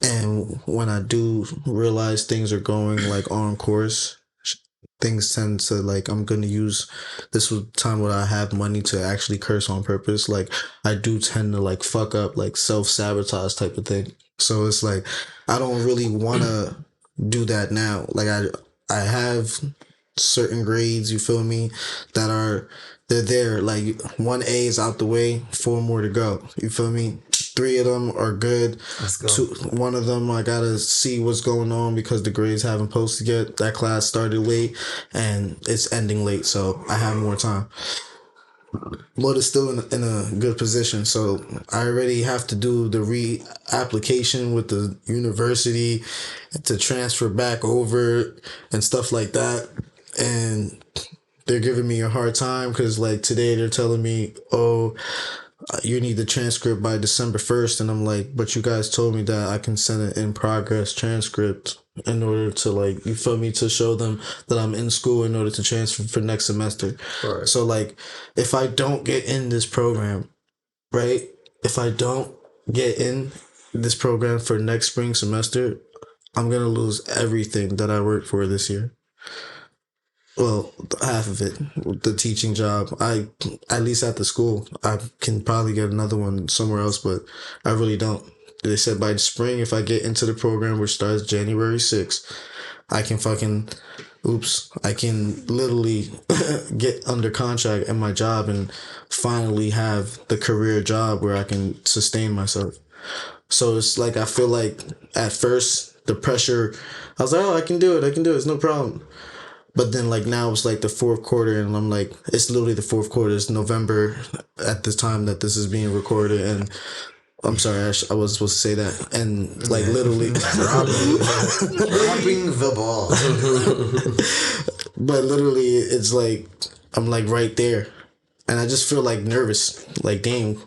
and when I do realize things are going like on course, things tend to like I'm gonna use this was time when I have money to actually curse on purpose. Like I do tend to like fuck up, like self-sabotage type of thing. So it's like I don't really wanna do that now. Like I have certain grades, you feel me, that they're there. Like 1A is out the way, 4 more to go. You feel me? 3 of them are good. Let's go. One of them I gotta see what's going on because the grades haven't posted yet. That class started late and it's ending late, so I have more time. But it's still in a good position, so I already have to do the re-application with the university to transfer back over and stuff like that. And they're giving me a hard time because like today they're telling me, oh, you need the transcript by December 1st. And I'm like, but you guys told me that I can send an in progress transcript in order to like, you feel me, to show them that I'm in school in order to transfer for next semester. Right. So like, if I don't get in this program, right? If I don't get in this program for next spring semester, I'm going to lose everything that I worked for this year. Well, half of it, the teaching job. At least at the school, I can probably get another one somewhere else, but I really don't. They said by the spring, if I get into the program, which starts January 6th, I can literally get under contract at my job and finally have the career job where I can sustain myself. So it's like, I feel like at first, the pressure, I was like, oh, I can do it, it's no problem. But then, like, now it's like the fourth quarter, and I'm like, it's literally the fourth quarter. It's November at the time that this is being recorded, and I'm sorry, I wasn't supposed to say that. And, like, literally. Dropping the ball. But literally, it's like, I'm, like, right there. And I just feel, like, nervous. Like, dang.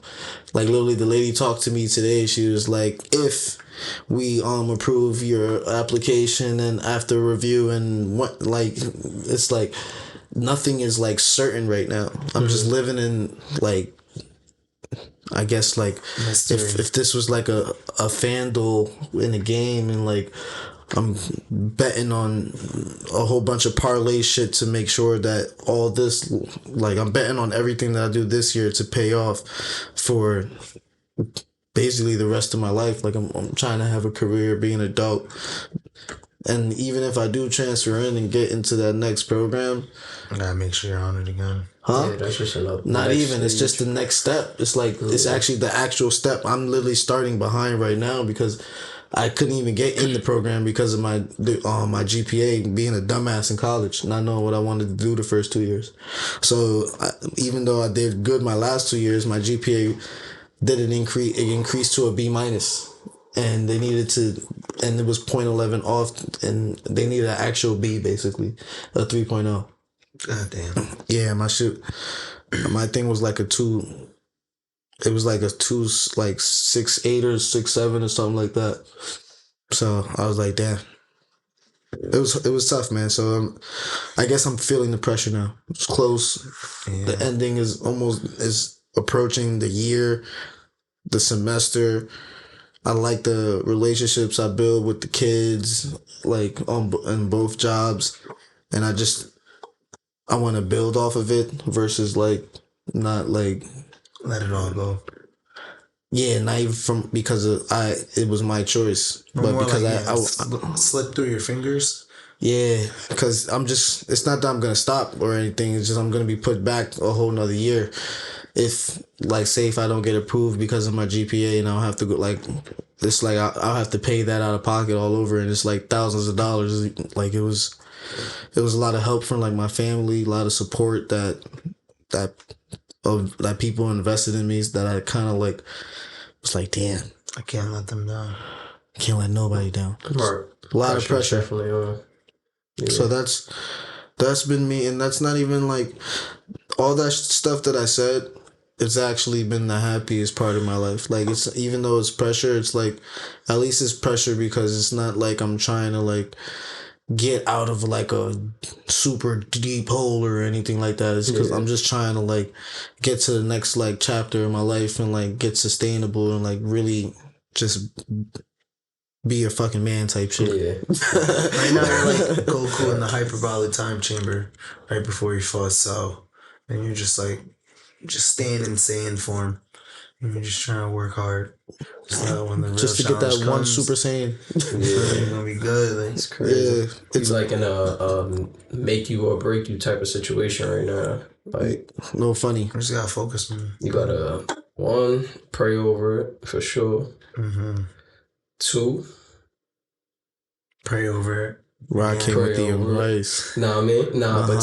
Like, literally, the lady talked to me today. She was like, if we approve your application and after review and what, like, it's like nothing is like certain right now. I'm just living in like, I guess like if this was like a FanDuel in a game and like I'm betting on a whole bunch of parlay shit to make sure that all this, like I'm betting on everything that I do this year to pay off for basically the rest of my life. Like I'm trying to have a career, be an adult. And even if I do transfer in and get into that next program, I gotta make sure you're on it again. huh? Yeah, that's just enough. Not even. It's just the next step. It's like it's actually the actual step. I'm literally starting behind right now because I couldn't even get in the program because of my GPA being a dumbass in college, not knowing what I wanted to do the first 2 years. So even though I did good my last 2 years, my GPA didn't increase. It increased to a B minus, and they needed to, and it was 0.11 off, and they needed an actual B, basically, a 3.0. God damn. Yeah, my thing was like a 2. It was like a 2, like 6.8 or 6.7 or something like that. So I was like, damn. It was tough, man. So I guess I'm feeling the pressure now. It's close. Yeah. The ending is approaching, the year, the semester. I like the relationships I build with the kids, like in both jobs, and I want to build off of it versus like not like let it all go. Yeah, not even because it was my choice, but because like, I slipped through your fingers. Yeah, because it's not that I'm gonna stop or anything. It's just I'm gonna be put back a whole nother year. If like say if I don't get approved because of my GPA and I'll have to go like it's like I'll have to pay that out of pocket all over, and it's like thousands of dollars. Like it was a lot of help from like my family, a lot of support that people invested in me that I kind of like was like, damn, I can't let them down. Can't let nobody down. Right. A lot of pressure. Definitely. Yeah. So that's been me, and that's not even like all that stuff that I said. it's actually been the happiest part of my life. Like, it's, even though it's pressure, it's like, at least it's pressure because it's not like I'm trying to like get out of like a super deep hole or anything like that. It's because I'm just trying to like get to the next like chapter in my life and like get sustainable and like really just be a fucking man type shit. Yeah. Right now you're like Goku in the hyperbolic time chamber right before he fought Cell. And you're just like, just staying in Saiyan form. And you're just trying to work hard. So when the real Just to get that challenge one comes, Super Saiyan. you're gonna be good. Like, It's crazy. Yeah, It's like in a make you or break you type of situation right now. Like, no funny. you just gotta focus, man. you gotta, one, pray over it for sure. Mm-hmm. Two, Pray over it. Rocking Pray with the over it. rice. but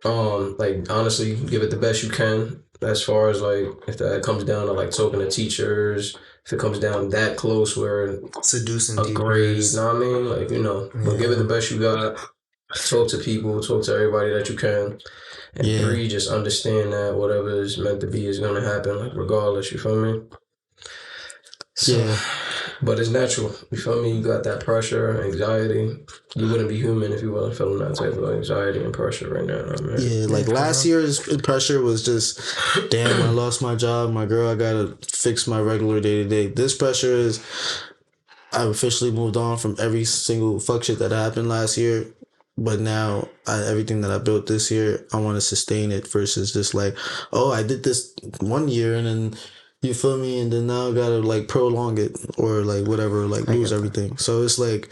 two, like, honestly, give it the best you can. As far as like, if that comes down to like talking to teachers, if it comes down that close where Seducing a grade, teachers. know what I mean? Like, you know, but give it the best you got. Talk to people, talk to everybody that you can. And three, just understand that whatever is meant to be is gonna happen, like regardless, you feel me? So, but it's natural, you feel me? You got that pressure, anxiety. You wouldn't be human if you wasn't feeling that type of anxiety and pressure right now, man. Yeah, like last year's pressure was just, damn, I lost my job, my girl, I gotta fix my regular day to day. This pressure is, I've officially moved on from every single fuck shit that happened last year. But now, everything that I built this year, I want to sustain it versus just like, oh, I did this 1 year and then, you feel me? And then now I gotta like prolong it or like whatever, like lose everything. So it's like,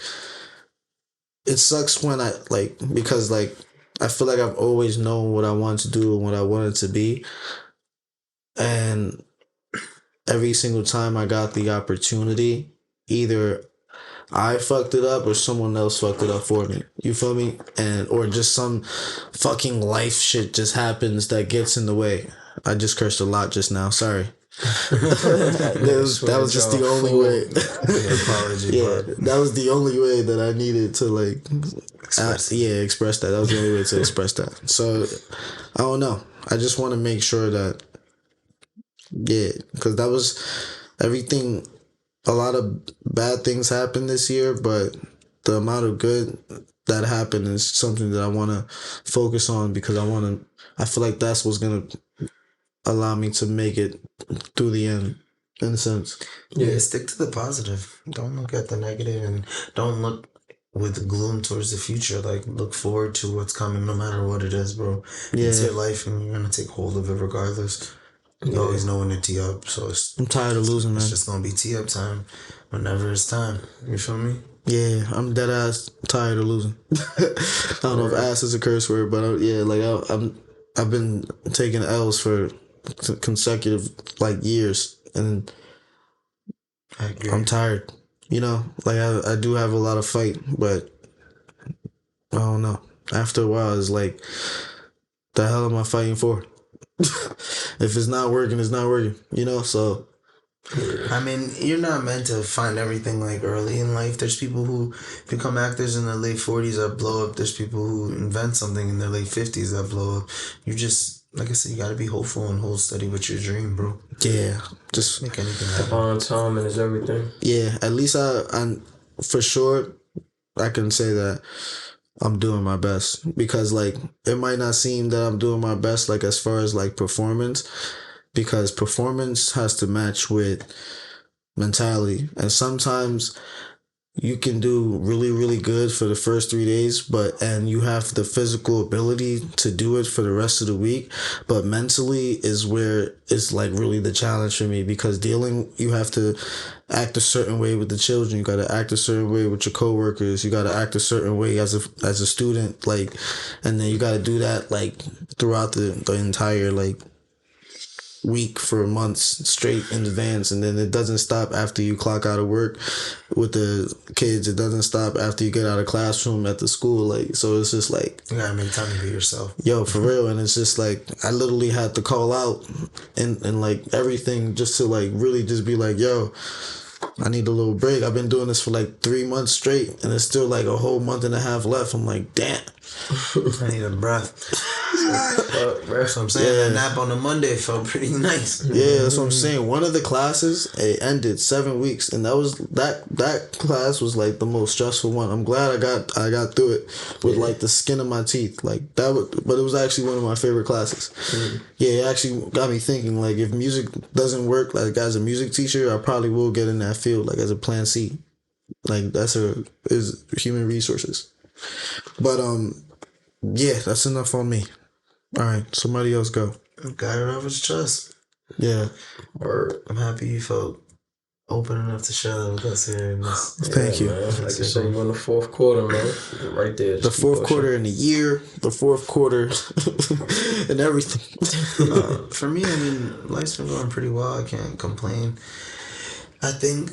it sucks when I like, because like, I feel like I've always known what I wanted to do and what I wanted to be. And every single time I got the opportunity, either I fucked it up or someone else fucked it up for me. You feel me? And or just some fucking life shit just happens that gets in the way. I just cursed a lot just now. Sorry. that was just the only way. Apology. That was the only way that I needed to like express that. That was the only way to express that. So I don't know. I just want to make sure that because that was everything. A lot of bad things happened this year, but the amount of good that happened is something that I want to focus on because I feel like that's what's going to allow me to make it through the end, in a sense. Yeah, stick to the positive. Don't look at the negative and don't look with gloom towards the future. Like, look forward to what's coming no matter what it is, bro. It's your life and you're going to take hold of it regardless. You always know when to tee up, so I'm tired of losing, man. It's just gonna be tee up time whenever it's time. You feel me? Yeah, I'm dead ass tired of losing. I don't know if ass is a curse word, but I've been taking L's for consecutive like years, and I'm tired. You know, like I do have a lot of fight, but I don't know. After a while, it's like, the hell am I fighting for? If it's not working, it's not working, you know? So, I mean, you're not meant to find everything like early in life. There's people who become actors in their late 40s that blow up. There's people who invent something in their late 50s that blow up. You just, like I said, you gotta be hopeful and hold steady with your dream, bro. Yeah, just make anything happen. On time and is everything. Yeah, at least I for sure, I can say that I'm doing my best, because like it might not seem that I'm doing my best like as far as like performance, because performance has to match with mentality, and sometimes you can do really, really good for the first 3 days, and you have the physical ability to do it for the rest of the week. But mentally is where it's like really the challenge for me, because you have to act a certain way with the children. You got to act a certain way with your coworkers. You got to act a certain way as a student, like, and then you got to do that like throughout the entire like week for months straight in advance. And then it doesn't stop after you clock out of work with the kids. It doesn't stop after you get out of classroom at the school. Like, so it's just like, you gotta make time to be yourself. Yo, for real. And it's just like, I literally had to call out and like everything just to like really just be like, yo, I need a little break. I've been doing this for like 3 months straight, and it's still like a whole month and a half left. I'm like, damn. I need a breath. That's what I'm saying. That nap on a Monday felt pretty nice. Yeah, that's what I'm saying. One of the classes, it ended 7 weeks, and that class was like the most stressful one. I'm glad I got through it with like the skin of my teeth, like that. But it was actually one of my favorite classes. Yeah, it actually got me thinking. Like, if music doesn't work, like as a music teacher, I probably will get in that field, like as a plan C. Like is human resources. But yeah, that's enough on me. All right, somebody else go. Gotta have his trust. Yeah. Or I'm happy you felt open enough to share that with us here in this. Thank you. Man. Like I said, you in the fourth quarter, man. Right there. The fourth quarter in the year, the fourth quarter, and everything. For me, I mean, life's been going pretty well. I can't complain. I think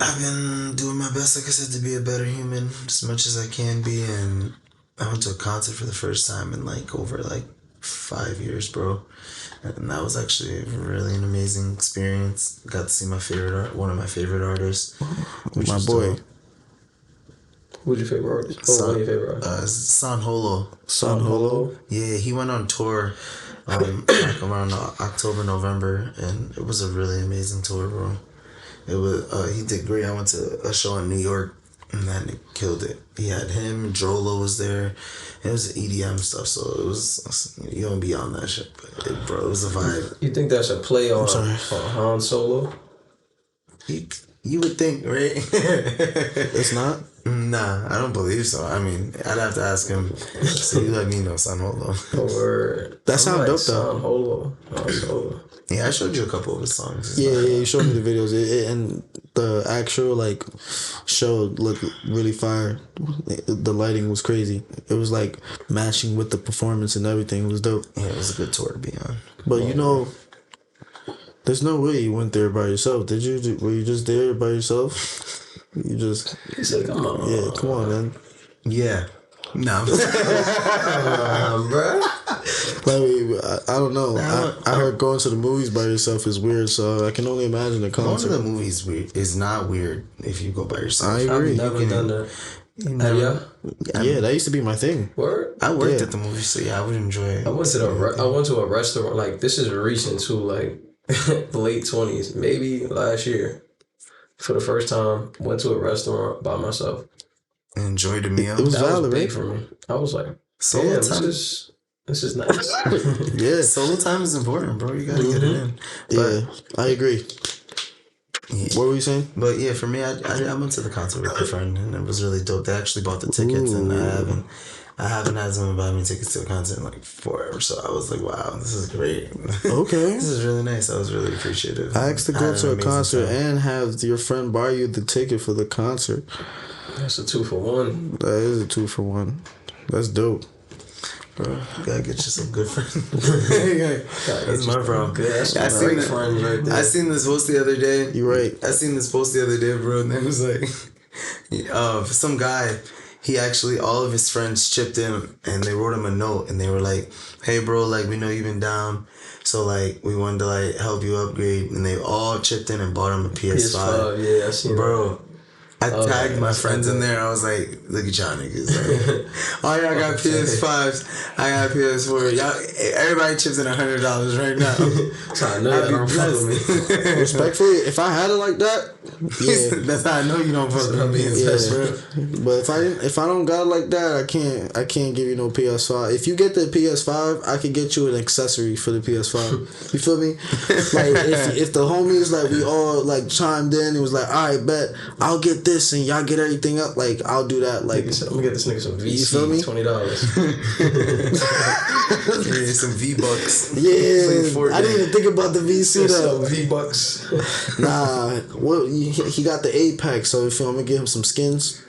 I've been doing my best, like I said, to be a better human as much as I can be. And I went to a concert for the first time in like over like 5 years, bro. And that was actually really an amazing experience. Got to see one of my favorite artists. My boy. Dope. Who's your favorite artist? One of your favorite artists? San Holo. San Holo? Yeah, he went on tour like around October, November, and it was a really amazing tour, bro. It was he did great. I went to a show in New York, and then it killed it. He had him, Drolo was there. It was EDM stuff, so it was, you don't be on that shit, but it was a vibe. You think that's a play on Han Solo? You would think, right? It's not? Nah, I don't believe so. I mean, I'd have to ask him. So you let me know, San Holo. Or That sounds dope, though. San Holo. Han Solo. Yeah, I showed you a couple of his songs. Yeah, you showed me the videos. And the actual, like, show looked really fire. The lighting was crazy. It was, like, matching with the performance and everything. It was dope. Yeah, it was a good tour to be on. But, you know, there's no way you went there by yourself. Did you? Were you just there by yourself? You just... He's like, come on. Yeah, come on, man. Yeah. No. Bruh. Like, I don't know. I heard going to the movies by yourself is weird, so I can only imagine a Going concert. to the movies is not weird if you go by yourself. I agree. I've never done that. Have ya? Yeah, that used to be my thing. Word? I worked Yeah. at the movies, so yeah, I would enjoy it. I went to a restaurant, like, this is recent too, like, late 20s, maybe last year. For the first time, went to a restaurant by myself. Enjoy the meal. It was That was valid, big right? for me. I was like, Solo damn, time. this is nice. Yeah, Solo time is important, bro. You gotta get it in. yeah, I agree. Yeah. What were you saying? But yeah, for me, I went to the concert with a friend, and it was really dope. They actually bought the tickets, and I haven't had someone buy me tickets to a concert in like forever. So I was like, wow, this is great. Okay. This is really nice. I was really appreciative. I asked to I go had to an a amazing concert time. and have your friend buy you the ticket for the concert. That's a 2-for-1. That is a 2-for-1. That's dope. Bro, you gotta get you some good friends. That's That's my problem. That's I some seen great that- friends right there. I seen this post the other day. You're right. I seen this post the other day, bro, and it was like, some guy, he actually, all of his friends chipped in, and they wrote him a note, and they were like, hey, bro, like, we know you've been down, so, like, we wanted to, like, help you upgrade, and they all chipped in and bought him a PS5. PS5, yeah, I seen Bro, I Oh, tagged yeah, my that's friends like in that. there. I was like, look at y'all niggas. Like, oh, y'all got PS5s. I got PS4. Y'all, everybody chips in $100 right now. that. So I know I'd y'all be don't fuck with me. Respectfully, if I had it like that, yeah. That's how I know you don't fuck with me. Yeah. But if I don't got it like that, I can't give you no PS5. If you get the PS5, I can get you an accessory for the PS5. You feel me? Like if the homies, like, we all like chimed in, it was like, all right, bet I'll get this and y'all get everything up. Like, I'll do that. Like, Nigga said, I'm gonna get this nigga some VC. You feel me? $20. Yeah, some V-Bucks. yeah, I didn't even think about the VC though. Some V-Bucks. Nah, well, he got the Apex, so if I'm gonna give him some skins.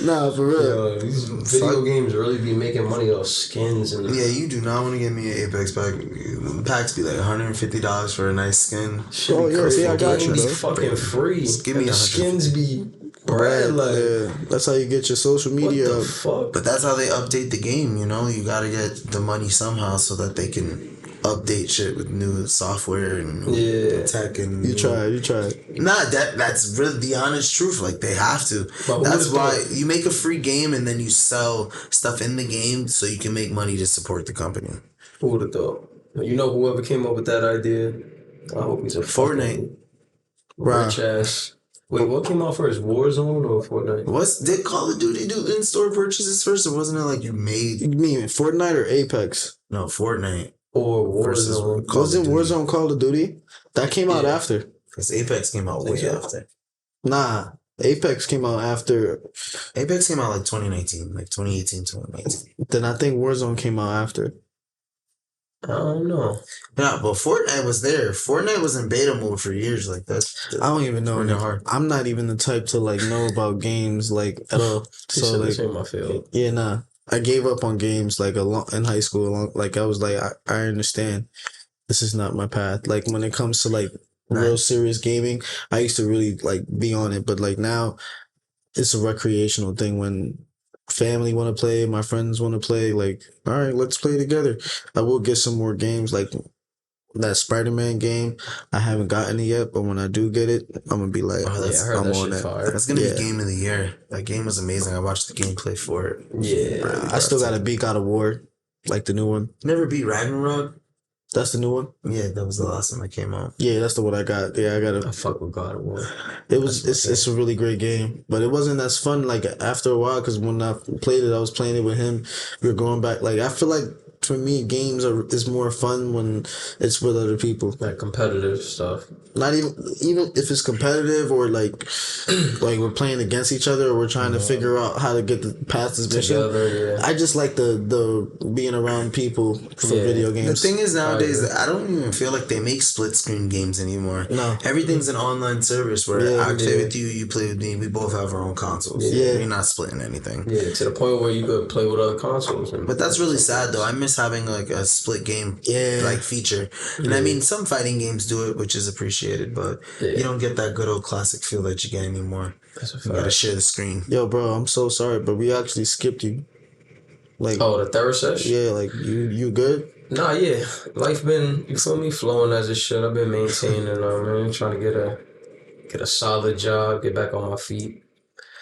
Nah, for real. Yo, these video games really be making money off skins and Yeah, you do not want to get me an Apex pack. Packs be like $150 for a nice skin. shit. Oh, Be yeah, crazy. see, I got Game you, be bro. fucking free. Just give me And the 100. skins be bread. Like, Yeah, that's how you get your social what media the up. fuck? But that's how they update the game, you know? You gotta get the money somehow so that they can update shit with new software and Yeah. tech and You tried. Nah, that's really the honest truth. Like they have to. But who That's would've why thought? you make a free game and then you sell stuff in the game so you can make money to support the company. Who would have thought? You know, whoever came up with that idea, I hope he's a Fortnite. rich ass. Wait, what came out first, Warzone or Fortnite? Did Call of Duty do in-store purchases first, or wasn't it like you made? You mean Fortnite or Apex? No, Fortnite Or versus Warzone? Call of Wasn't Duty. Warzone Call of Duty? That came out Yeah. after. Because Apex came out way so. after. Nah, Apex came out after. Apex came out like 2019, like 2018, 2019. Then I think Warzone came out after. I don't know. Yeah, but Fortnite was there. Fortnite was in beta mode for years. Like that's. I don't even know. Pretty Nick. hard. I'm not even the type to like know about games like at all. He So said like, this ain't my field. yeah, nah. I gave up on games like in high school. Like I was like, I understand. This is not my path. Like when it comes to like real serious gaming, I used to really like be on it. But like now, it's a recreational thing. When family want to play, my friends want to play. Like, all right, let's play together. I will get some more games like that Spider-Man game. I haven't gotten it yet, but when I do get it, I'm gonna be like, Oh, that's- I heard I'm that on shit that. fire. That's gonna Yeah. be game of the year. That game was amazing. I watched the gameplay for it. Yeah. I still gotta beat God of War, like the new one. Never beat Rad and Rah. That's the new one. Yeah, that was the last one that came out. Yeah, that's the one I got. Yeah, I gotta. I fuck with God of War. It's a really great game, but it wasn't as fun like after a while because when I played it, I was playing it with him. We were going back. Like I feel like for me, games is more fun when it's with other people. Like competitive stuff. Not even if it's competitive or like we're playing against each other or we're trying to figure out how to get past this mission. Together, yeah. I just like the being around people for video The games. thing is nowadays that I don't even feel like they make split screen games anymore. No. Everything's an online service where Yeah, I play with you, you play with me. We both have our own consoles. Yeah. We're not splitting anything. Yeah, to the point where you could play with other consoles. But that's really sad though. I miss having like a split game like feature. And I mean some fighting games do it, which is appreciated, but you don't get that good old classic feel that you get anymore. That's a You gotta fact. share the screen. Yo, bro, I'm so sorry, but we actually skipped you. Like, Oh, the third session? yeah, like you good? Nah, yeah. Life been, you feel me, flowing as it should. I've been maintaining, man. Trying to get a solid job, get back on my feet.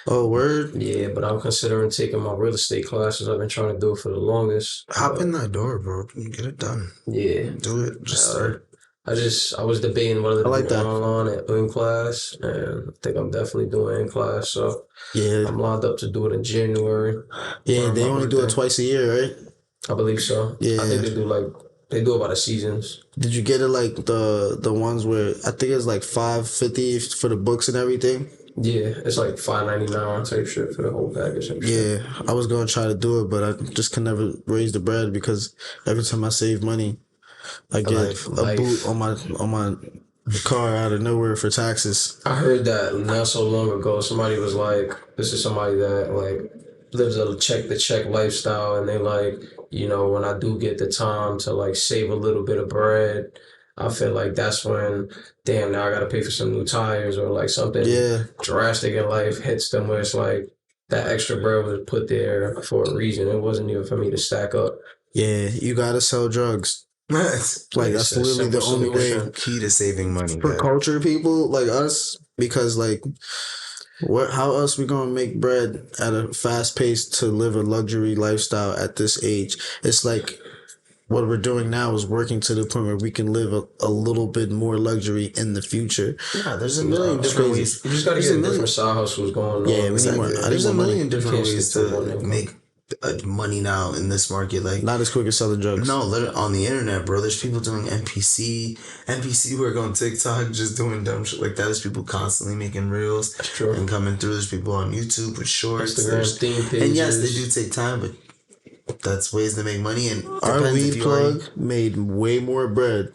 Oh, word. Yeah, but I'm considering taking my real estate classes. I've been trying to do it for the longest. Hop in that door, bro. Get it done. Yeah. Do it. Just start. I was debating whether to like do that. online and in class, and I think I'm definitely doing in class. So Yeah, I'm lined up to do it in January. yeah. for They my only do it birthday. twice a year, right? I believe so. Yeah. I think they do it by the seasons. Did you get it like the ones where I think it's like $5.50 for the books and everything? Yeah, it's like $5.99 type shit for the whole package. And shit. Yeah, I was gonna try to do it, but I just can never raise the bread because every time I save money, I get a boot on my car out of nowhere for taxes. I heard that not so long ago. Somebody was like, "This is somebody that like lives a check to check lifestyle," and they like, you know, when I do get the time to like save a little bit of bread, I feel like that's when, damn, now I gotta pay for some new tires or like something drastic in life hits them where it's like that extra bread was put there for a reason. It wasn't even for me to stack up. Yeah, you gotta sell drugs. Like that's It's a literally the simple only way solution. Key to saving money. for guys. culture people like us, because like how else we gonna make bread at a fast pace to live a luxury lifestyle at this age? It's like what we're doing now is working to the point where we can live a little bit more luxury in the future. Yeah, there's a million different ways. You just gotta There's get a million- different side hustles going on. Yeah, we need more. Exactly. I There's need a more million money. different You can't ways stick to one to income. make money now in this market. Like Not as quick as selling drugs. no, literally on the internet, bro. There's people doing NPC work on TikTok, just doing dumb shit like that. There's people constantly making reels That's true. and coming through. There's people on YouTube with shorts. Instagram theme pages. And yes, they do take time, but that's ways to make money. And Our depends if weed you plug made way more bread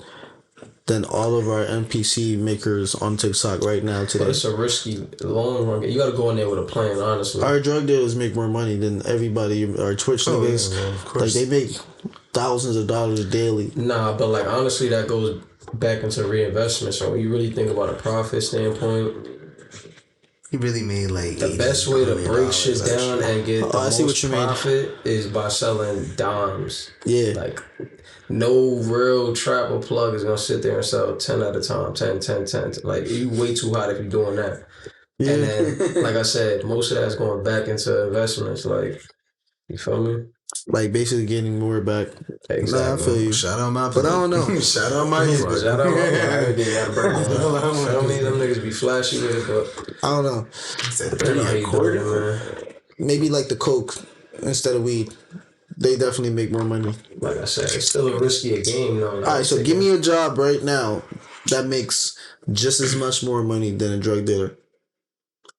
than all of our NPC makers on TikTok right now But today. it's a risky long run. You gotta go in there with a plan, honestly. Our drug dealers make more money than everybody. Our Twitch Oh, yeah, niggas, well, of like course. they make thousands of dollars daily. Nah, but like honestly, that goes back into reinvestment. So when you really think about a profit standpoint, He really made like the best way to break shit down and get the I see what most you mean. profit is by selling dimes. Yeah, Like no real trap or plug is gonna sit there and sell 10 at a time, 10, 10, 10. Like, you way too hot if you're doing that. Yeah. And then, like I said, most of that's going back into investments. Like, you feel me? Like basically getting more back. Exactly. Nah, I feel you. Shout out my But I don't know. Shout out my Shout out my Feel me? Them niggas be flashy with it, but I don't know. depending on how you doing it, man. Maybe like the coke instead of weed. They definitely make more money. Like I said, it's still a riskier game, you know. All right, so give me a job right now that makes just as much more money than a drug dealer.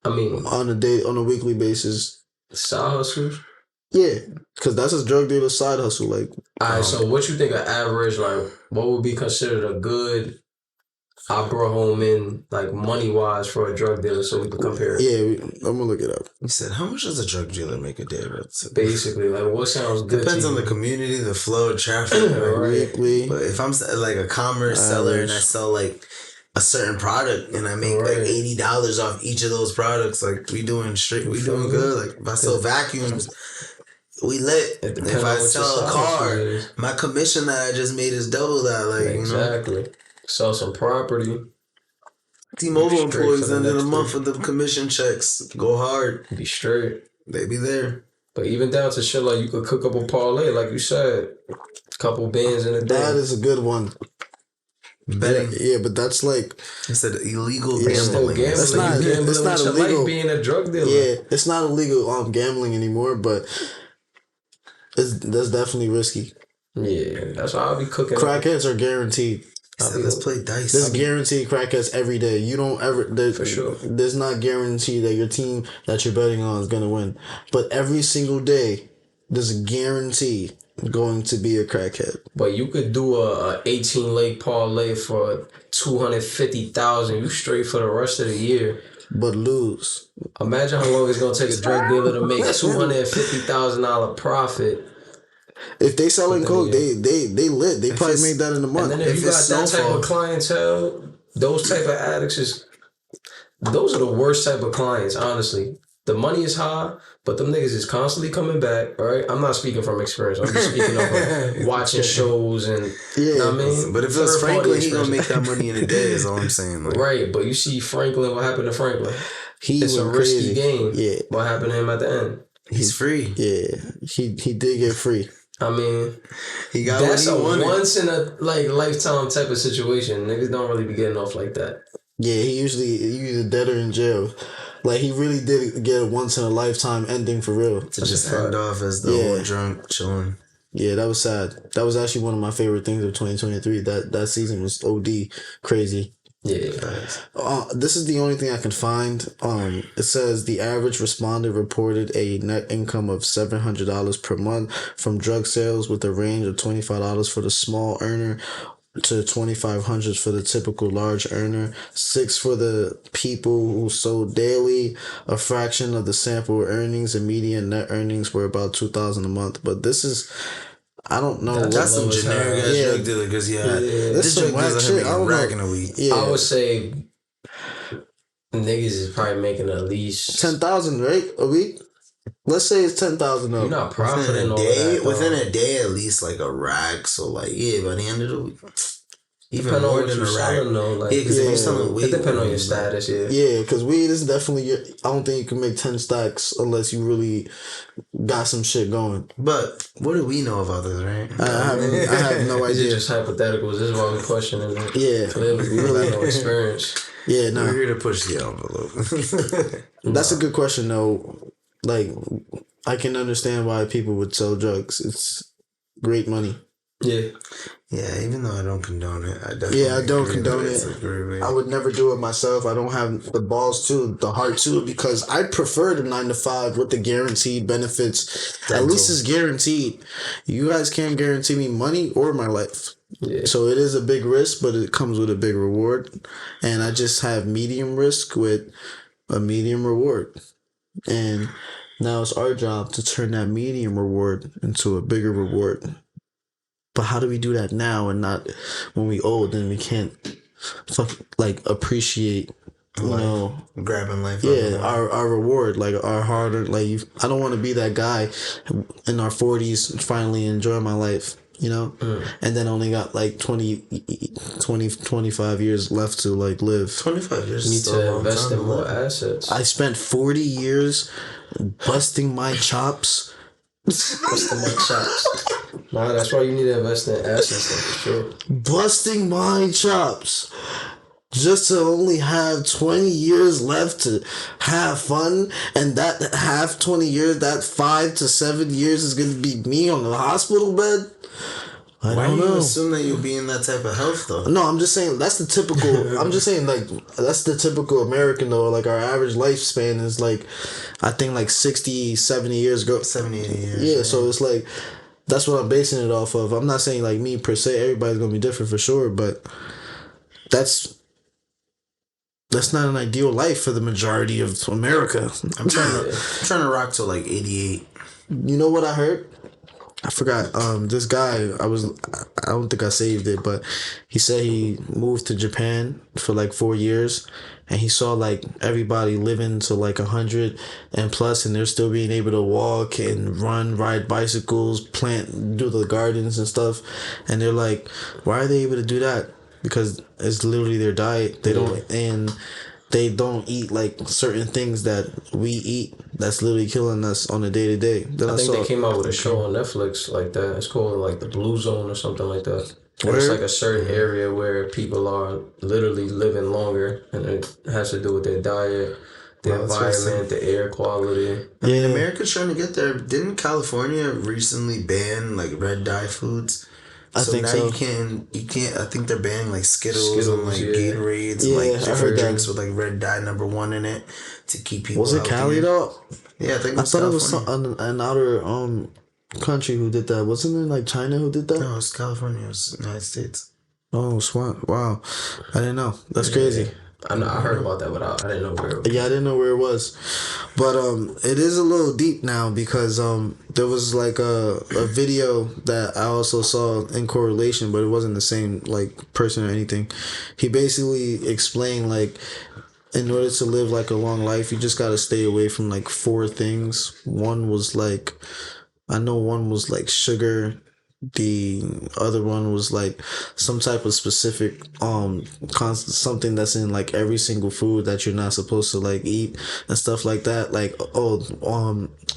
I mean, on a weekly basis. side hustles. Yeah, because that's a drug dealer side hustle. Like, All right, so what you think of average? Like, what would be considered a good? I brought home in like money wise for a drug dealer, so we can compare. Yeah, I'm gonna look it up. You said, how much does a drug dealer make a day? Basically, like what sounds good. Depends on the community, the flow, traffic, weekly. But if I'm like a commerce seller and I sell like a certain product and I make like $80 off each of those products, like we doing good. Like if I sell vacuums, we lit. If I sell a car, my commission that I just made is double that. Like exactly. You know? Sell some property. T-Mobile employees end of the month with the commission checks go hard. Be straight. They be there. But even down to shit like you could cook up a parlay, like you said, a couple bands in a day. That is a good one. Betting. Yeah, but that's like it's an illegal gambling. That's not illegal. Like being a drug dealer. Yeah, it's not illegal gambling anymore, but that's definitely risky. Yeah, that's why I'll be cooking. Crackheads are guaranteed. Let's play dice. There's guaranteed crackheads every day. You don't ever for sure. There's not guarantee that your team that you're betting on is gonna win, but every single day there's a guarantee going to be a crackhead. But you could do a 18 leg parlay for 250,000. You straight for the rest of the year. But lose. Imagine how long it's gonna take a drug dealer to make $250,000 profit. If they selling coke, they lit. They probably made that in a month. And then if you got that type of clientele, those type of addicts those are the worst type of clients, honestly. The money is high, but them niggas is constantly coming back, right? I'm not speaking from experience. I'm just speaking of watching shows and, you know what I mean? But if it was Franklin, he gonna make that money in a day is all I'm saying. Like. Right, but you see Franklin, what happened to Franklin? It's a risky game. Yeah. What happened to him at the end? He's free. Yeah, he did get free. I mean, he got that's what he wanted. Once in a lifetime type of situation. Niggas don't really be getting off like that. Yeah, he usually dead or in jail. Like he really did get a once in a lifetime ending for real. To just end off as the old drunk chilling. Yeah, that was sad. That was actually one of my favorite things of 2023. That season was OD crazy. Yeah. This is the only thing I can find. It says the average respondent reported a net income of $700 per month from drug sales, with a range of $25 for the small earner to $2,500 for the typical large earner. $6 for the people who sold daily. A fraction of the sample earnings and median net earnings were about $2,000 a month. But this is, I don't know. That's some generic ass drug dealer because this drug dealer shit. making a rack in a week. Yeah. I would say niggas is probably making at least 10,000, right, a week. Let's say it's 10,000. You're not profiting within a day, at least like a rack. So like by the end of the week, even more than a rack. Because if you're selling weed, it depends on your status. Yeah, because weed is definitely. I don't think you can make 10 stacks unless you really got some shit going. But what do we know about this, right? I have no idea. These are just hypotheticals. This is why we're questioning it. Yeah, clearly we really have no experience. Yeah, no. We're here to push the envelope. That's a good question, though. Like, I can understand why people would sell drugs. It's great money. Yeah. Yeah, even though I don't condone it, I don't condone it. I would never do it myself. I don't have the balls to, the heart to, because I prefer the 9 to 5 with the guaranteed benefits. At least it's guaranteed. You guys can't guarantee me money or my life. Yeah. So it is a big risk, but it comes with a big reward. And I just have medium risk with a medium reward. And now it's our job to turn that medium reward into a bigger reward. But how do we do that now and not when we old and we can't appreciate, grabbing life? Yeah, our reward, like our harder, I don't want to be that guy in our 40s finally enjoy my life. you know, and then only got like 25 years left to like live. 25 years You is need still a to long invest time in to more live. assets. I spent 40 years busting my chops. Busting my chops. Nah, that's why you need to invest in assets, though, for sure. Busting my chops. Just to only have 20 years left to have fun, and that half 20 years, that 5 to 7 years is going to be me on the hospital bed. I Why don't do you know. assume that you'll be in that type of health though? No, I'm just saying that's the typical. I'm just saying like that's the typical American though. Like our average lifespan is like, I think like 60, 70 years ago. 70, 80 years. Yeah, so it's like that's what I'm basing it off of. I'm not saying like me per se. Everybody's gonna be different for sure, but that's not an ideal life for the majority of America. I'm trying to rock till like 88. You know what I heard? I forgot. This guy, I don't think I saved it, but he said he moved to Japan for like 4 years, and he saw like everybody living to like 100 and plus, and they're still being able to walk and run, ride bicycles, do the gardens and stuff, and they're like, why are they able to do that? Because it's literally their diet. They don't eat like certain things that we eat. That's literally killing us on a day to day. I think they came out with a show on Netflix like that. It's called like the Blue Zone or something like that. And it's like a certain area where people are literally living longer, and it has to do with their diet, the environment, the air quality. I mean, America's trying to get there. Didn't California recently ban like red dye foods? I think now so. you can't. I think they're banning like Skittles and like Gatorades and like I heard different that. drinks with like red dye #1 in it to keep people. Was it Cali healthier. though? Yeah, I think I thought it was an outer country who did that. Wasn't it like China who did that? No, it's California. It's United States. Oh, swat! Wow, I didn't know. That's crazy. I know, I heard about that, but I didn't know where it was. Yeah, I didn't know where it was, but it is a little deep now because there was like a video that I also saw in correlation, but it wasn't the same like person or anything. He basically explained like, in order to live like a long life, you just gotta stay away from like 4 things. One was like, I know one was like sugar. The other one was like some type of specific something that's in like every single food that you're not supposed to like eat and stuff like that. Like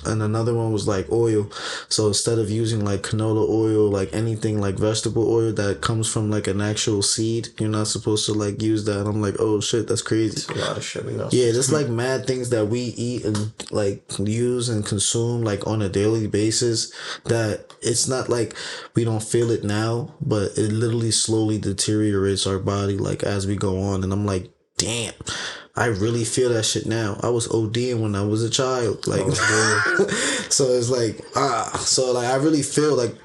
and another one was like oil. So instead of using like canola oil, like anything like vegetable oil that comes from like an actual seed, you're not supposed to like use that. I'm like, oh shit, that's crazy. It's a lot of shit we know. Yeah, there's like mad things that we eat and like use and consume like on a daily basis that it's not like we don't feel it now, but it literally slowly deteriorates our body like as we go on. And I'm like, damn, I really feel that shit now. I was ODing when I was a child. Like, so it's like, so like I really feel like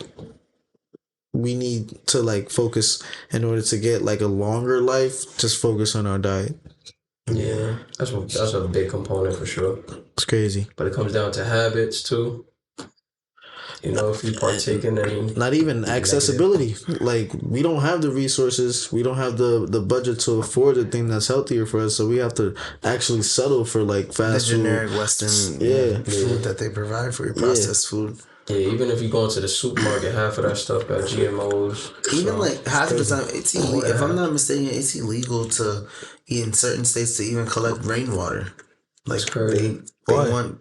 we need to like focus in order to get like a longer life, just focus on our diet. Yeah, that's a big component for sure. It's crazy. But it comes down to habits too. You know, if you partake in any... Not even accessibility. Like, we don't have the resources. We don't have the budget to afford a thing that's healthier for us. So we have to actually settle for, like, fast food. The generic Western food that they provide for your processed food. Yeah, even if you go into the supermarket, half of that stuff got GMOs. Even like half of the time, it's illegal. If I'm not mistaken, it's illegal to, in certain states, to even collect rainwater. Like, they want...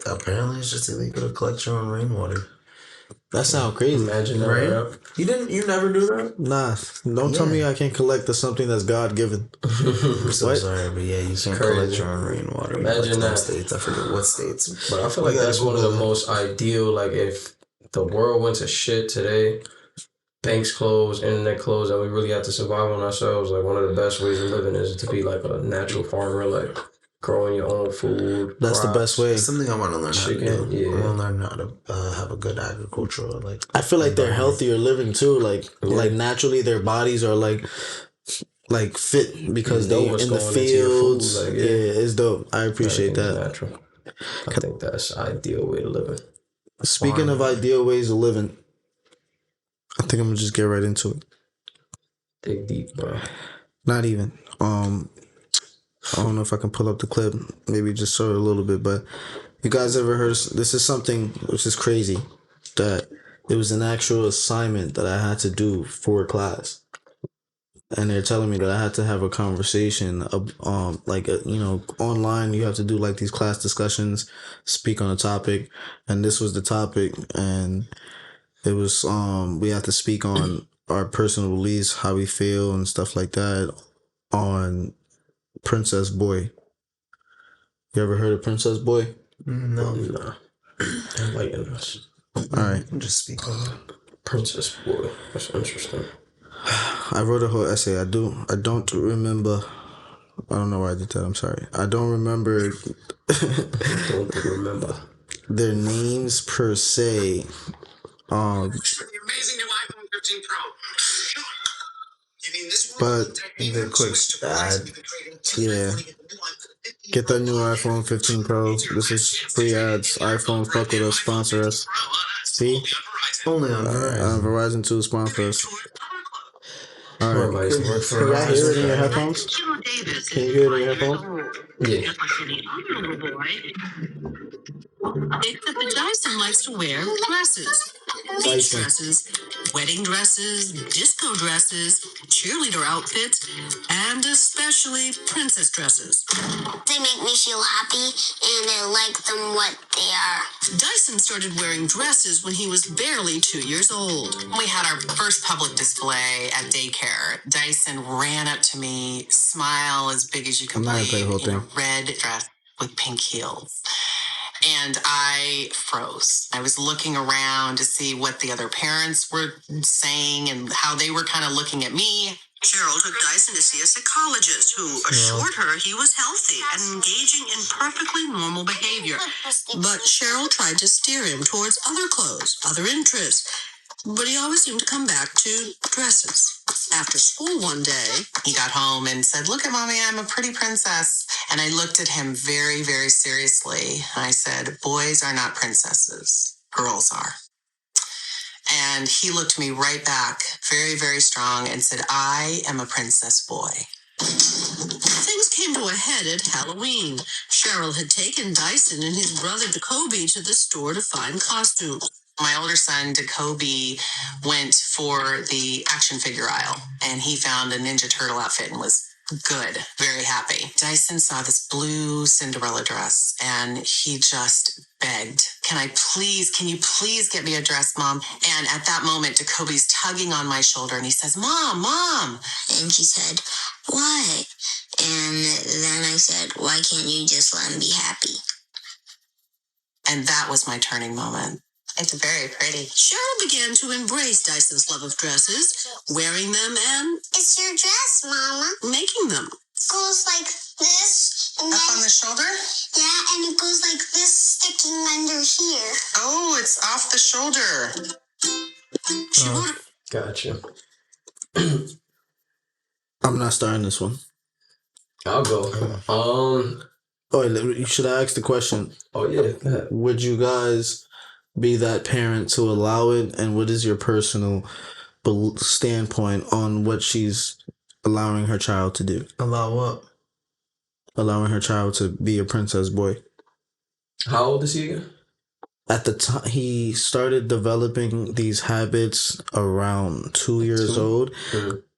apparently it's just illegal to collect your own rainwater. That sounds crazy. Imagine that, right? You never do that? Nah, don't tell me I can't collect something that's God given. I'm so sorry, but yeah, you can't collect your own rainwater. Imagine that. States. I forget what states. But I feel like that's one of the most ideal, like if the world went to shit today, banks closed, internet closed, and we really have to survive on ourselves, like one of the best ways of living is to be like a natural farmer, like growing your own food. That's the best way. It's something I want to learn how to do. Yeah. I want to learn how to have a good agricultural like. I feel like they're healthier living too. Like naturally their bodies are like fit because they in the fields. Like, it's dope. I appreciate that. Natural. I think that's an ideal way to live. Speaking of ideal ways of living, I think I'm gonna just get right into it. Dig deep, bro. Not even. I don't know if I can pull up the clip. Maybe just show it a little bit. But you guys ever heard? This is something which is crazy. That It was an actual assignment that I had to do for class. And they're telling me that I had to have a conversation, online. You have to do like these class discussions, speak on a topic, and this was the topic, and it was we have to speak on our personal beliefs, how we feel, and stuff like that on Princess Boy. You ever heard of Princess Boy? No. Nah. Enlighten us. All right. Just speak on it. Princess Boy. That's interesting. I wrote a whole essay. I don't remember. I don't know why I did that. I'm sorry. I don't remember. Don't remember their names per se. The amazing new iPhone 15 Pro. But the quick ad. Yeah. Get that new iPhone 15 Pro. This is free ads. iPhone, fuck with us, sponsor us. See? Only on Verizon. Verizon 2 sponsor us. All right. Might work for Can y'all hear it in your Verizon. headphones? Can you hear it in your headphones? Yeah. Except that Dyson likes to wear dresses. Beach dresses, wedding dresses, disco dresses, cheerleader outfits, and especially princess dresses. They make me feel happy and I like them what they are. Dyson started wearing dresses when he was barely 2 years old. We had our first public display at daycare. Dyson ran up to me, smile as big as you can I'm not gonna play the whole believe, in a thing. red dress with pink heels. And I froze. I was looking around to see what the other parents were saying and how they were kind of looking at me. Cheryl took Dyson to see a psychologist who assured her he was healthy and engaging in perfectly normal behavior. But Cheryl tried to steer him towards other clothes, other interests. But he always seemed to come back to dresses. After school one day, He got home and said, "Look at mommy, I'm a pretty princess." And I looked at him very, very seriously. I said, "Boys are not princesses. Girls are." And he looked me right back, very, very strong, and said, "I am a princess boy." things came to a head at Halloween. Cheryl had taken Dyson and his brother Jacoby to the store to find costumes. My older son, Jacoby, went for the action figure aisle, and he found a Ninja Turtle outfit and was good, very happy. Dyson saw this blue Cinderella dress, and he just begged, can you please get me a dress, Mom?" And at that moment, Jacoby's tugging on my shoulder, and he says, Mom. And she said, "What?" And then I said, "Why can't you just let him be happy?" And that was my turning moment. It's very pretty. Cheryl began to embrace Dyson's love of dresses, wearing them and "It's your dress, Mama." making them. It goes like this, and Up then, on the shoulder? yeah, and it goes like this, sticking under here. Oh, it's off the shoulder. She wrote Gotcha. I'm not starting this one. I'll go. You should I ask the question? Oh yeah. Go ahead. Would you guys be that parent to allow it? And what is your personal standpoint on what she's allowing her child to do? Allow what? Allowing her child to be a princess boy. How old is he again? At the time, he started developing these habits around 2 years old,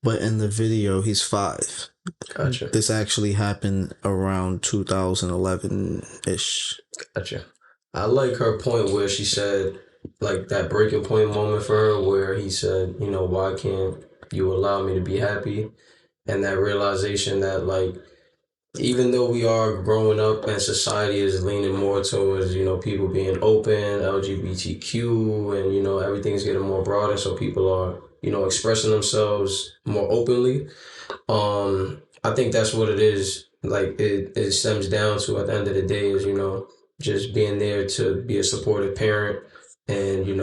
but in the video, he's 5. Gotcha. This actually happened around 2011-ish. Gotcha. I like her point where she said, like, that breaking point moment for her where he said, why can't you allow me to be happy? And that realization that, like, even though we are growing up and society is leaning more towards, people being open, LGBTQ, and, everything's getting more broader, so people are, expressing themselves more openly. I think that's what it is. Like, it stems down to, at the end of the day, is, just being there to be a supportive parent, and, you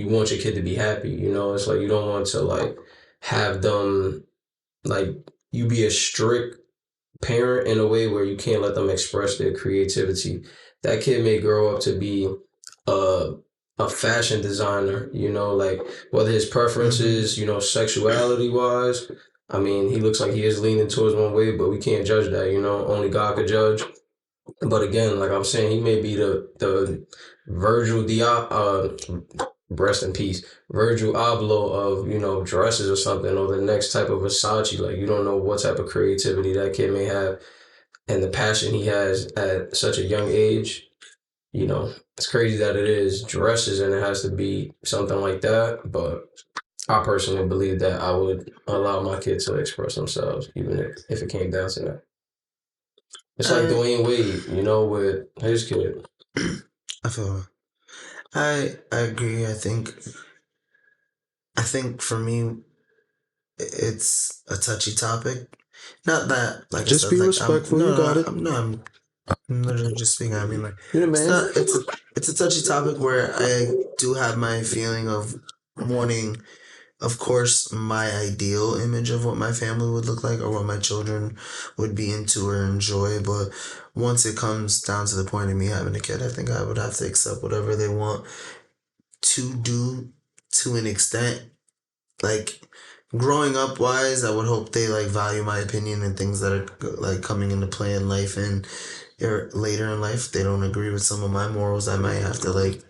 want your kid to be happy. It's like you don't want to, like, have them, like, you be a strict parent in a way where you can't let them express their creativity. That kid may grow up to be a fashion designer, like, whether his preferences, sexuality wise. I mean, he looks like he is leaning towards one way, but we can't judge that, only God could judge. But again, like I'm saying, he may be the Virgil rest in peace, Virgil Abloh of dresses or something, or the next type of Versace. Like you don't know what type of creativity that kid may have and the passion he has at such a young age. It's crazy that it is dresses and it has to be something like that. But I personally believe that I would allow my kids to express themselves, even if it came down to that. It's like Dwayne Wade, with his kid. I feel. I agree. I think for me, it's a touchy topic. Not that, like, just I said, be like, respectful. You got it. I'm literally just speaking. I mean, like, You're the man. it's a touchy topic where I do have my feeling of wanting, of course, my ideal image of what my family would look like or what my children would be into or enjoy. But once it comes down to the point of me having a kid, I think I would have to accept whatever they want to do to an extent. Like, growing up wise, I would hope they like value my opinion and things that are like coming into play in life, and later in life they don't agree with some of my morals. I might have to like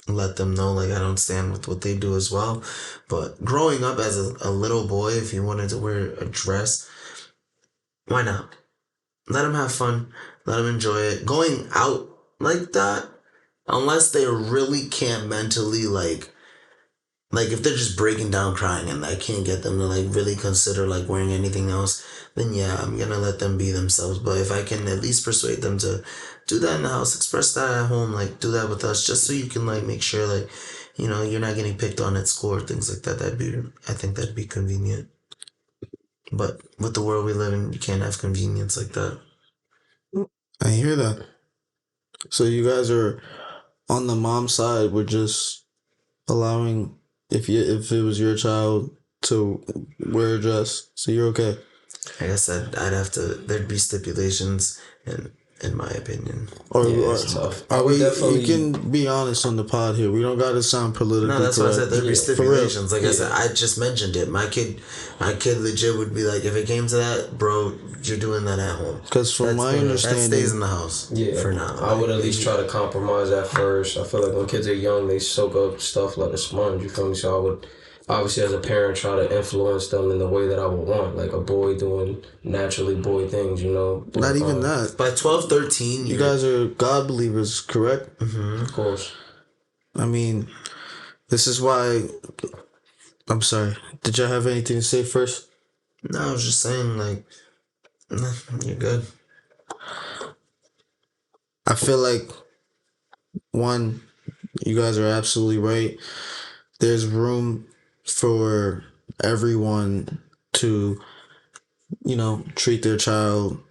let them know like I don't stand with what they do as well. But growing up as a little boy, if he wanted to wear a dress, why not? Let him have fun. Let him enjoy it. Going out like that, unless they really can't mentally like if they're just breaking down crying and I can't get them to like really consider like wearing anything else, then yeah, I'm gonna let them be themselves. But if I can at least persuade them to do that in the house, express that at home, like do that with us, just so you can like make sure like, you're not getting picked on at school or things like that. I think that'd be convenient. But with the world we live in, you can't have convenience like that. I hear that. So you guys are on the mom side. We're just allowing if it was your child to wear a dress, so you're okay. Like I said, there'd be stipulations in my opinion. It's tough. You can be honest on the pod here. We don't gotta sound politically No, that's correct. why I said there'd be stipulations. Like I said, I just mentioned it. My kid legit would be like, if it came to that, bro, you're doing that at home. Because from my understanding, that stays in the house. Yeah, for now. I would at least try to compromise at first. I feel like when kids are young, they soak up stuff like a sponge. You feel me? So I would, obviously, as a parent, try to influence them in the way that I would want, like a boy doing naturally boy things. But, not even that. By 12, 13, you guys are God believers, correct? Mm-hmm. Of course. I mean, this is why. I'm sorry. Did y'all have anything to say first? No, I was just saying, like, nah, you're good. I feel like, one, you guys are absolutely right. There's room for everyone to, treat their child,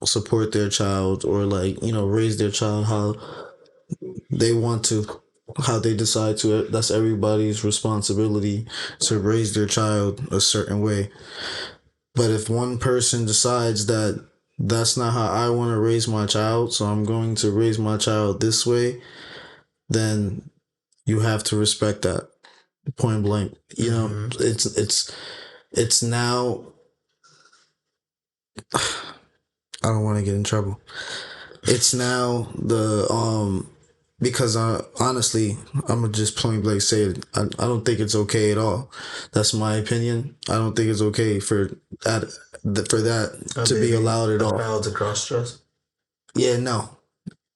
support their child, or like, raise their child how they want to, how they decide to. That's everybody's responsibility to raise their child a certain way. But if one person decides that that's not how I want to raise my child, so I'm going to raise my child this way, then you have to respect that, point blank. It's now. I don't want to get in trouble. It's now because honestly, I'm gonna just point blank say it. I don't think it's okay at all. That's my opinion. I don't think it's okay for that to be allowed at all. A child to cross dress? Yeah, no.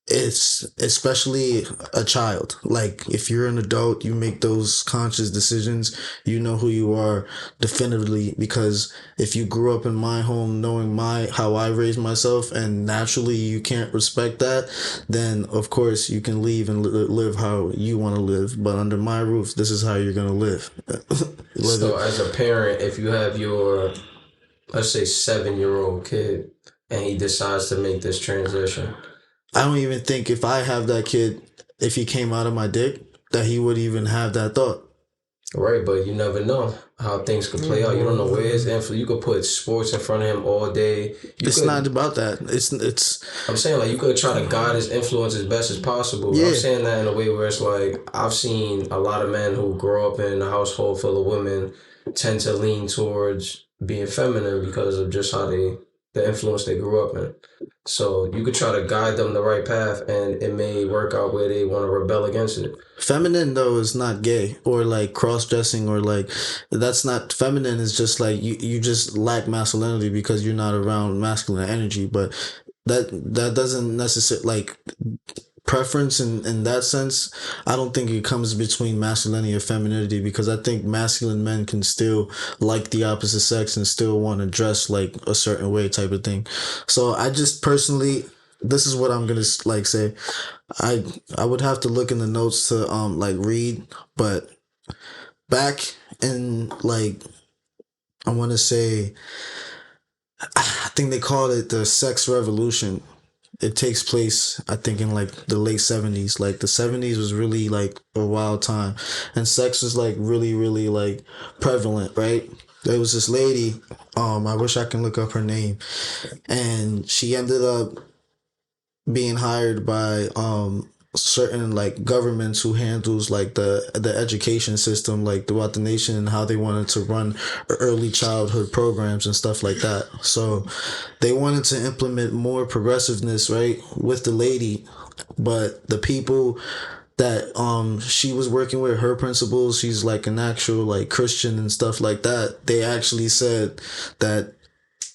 It's especially a child. Like if you're an adult, you make those conscious decisions. You know who you are definitively, because if you grew up in my home knowing how I raised myself and naturally you can't respect that, then of course you can leave and live how you want to live. But under my roof, this is how you're going to live. So as a parent, if you have your, let's say 7-year-old kid and he decides to make this transition, I don't even think if I have that kid, if he came out of my dick, that he would even have that thought. Right, but you never know how things could play out. You don't know where his influence. You could put sports in front of him all day. It's not about that. It's. I'm saying like you could try to guide his influence as best as possible. Yeah. I'm saying that in a way where it's like I've seen a lot of men who grow up in a household full of women tend to lean towards being feminine because of just how the influence they grew up in. So you could try to guide them the right path, and it may work out where they want to rebel against it. Feminine though is not gay or like cross dressing or like that's not feminine. Is just like you just lack masculinity because you're not around masculine energy. But that doesn't necessarily like preference in that sense. I don't think it comes between masculinity or femininity because I think masculine men can still like the opposite sex and still want to dress like a certain way type of thing. So I just personally, this is what I'm gonna like say. I would have to look in the notes to like read, but back in like I want to say I think they called it the sex revolution. It takes place, I think, in like the late 70s. Like the 70s was really like a wild time, and sex was like really, really like prevalent, right? There was this lady, I wish I can look up her name, and she ended up being hired by certain like governments who handles like the education system like throughout the nation and how they wanted to run early childhood programs and stuff like that. So they wanted to implement more progressiveness, right, with the lady, but the people that she was working with, her principals, she's like an actual like Christian and stuff like that, they actually said that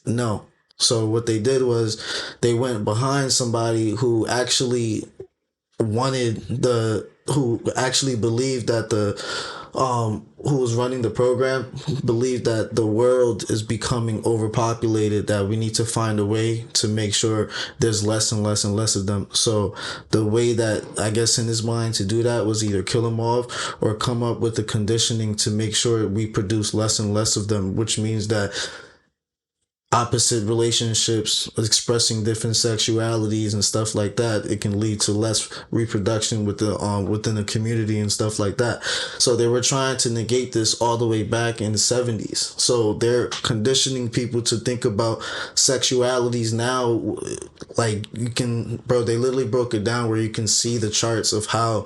no. So what they did was they went behind somebody who actually who actually believed that who was running the program believed that the world is becoming overpopulated, that we need to find a way to make sure there's less and less and less of them. So the way that I guess in his mind to do that was either kill them off or come up with the conditioning to make sure we produce less and less of them, which means that opposite relationships, expressing different sexualities and stuff like that, it can lead to less reproduction with the within the community and stuff like that. So they were trying to negate this all the way back in the 70s. So they're conditioning people to think about sexualities now. Like you can, bro, they literally broke it down where you can see the charts of how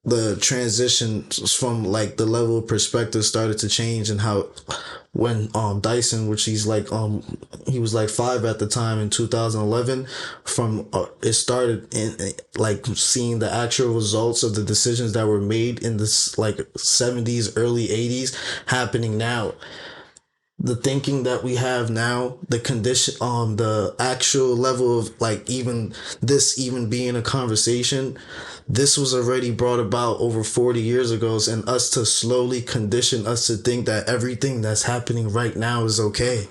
the transition from like the level of perspective started to change, and how when Dyson, which he's like he was like 5 at the time in 2011, from it started in like seeing the actual results of the decisions that were made in this like 70s, early 80s happening now. The thinking that we have now, the condition on the actual level of like even being a conversation, this was already brought about over 40 years ago, and us to slowly condition us to think that everything that's happening right now is okay,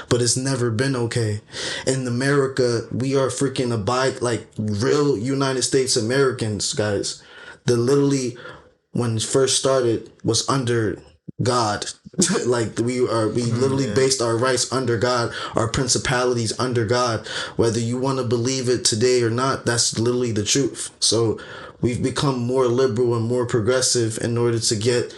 but it's never been okay. In America, we are freaking like real United States Americans, guys. The literally when it first started was under God. Like we literally based our rights under God, our principalities under God. Whether you want to believe it today or not, that's literally the truth. So we've become more liberal and more progressive in order to get,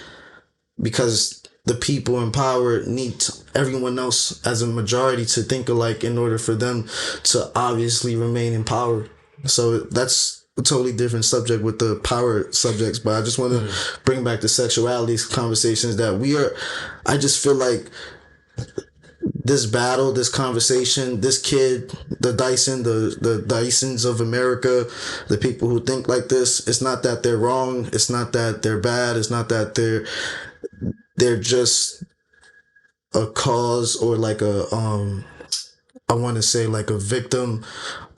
because the people in power need everyone else as a majority to think alike in order for them to obviously remain in power. So that's a totally different subject with the power subjects, but I just want to bring back the sexuality conversations that I just feel like this battle, this conversation, this kid, the Dysons of America, the people who think like this, it's not that they're wrong, it's not that they're bad, it's not that they're just a cause or like a I want to say like a victim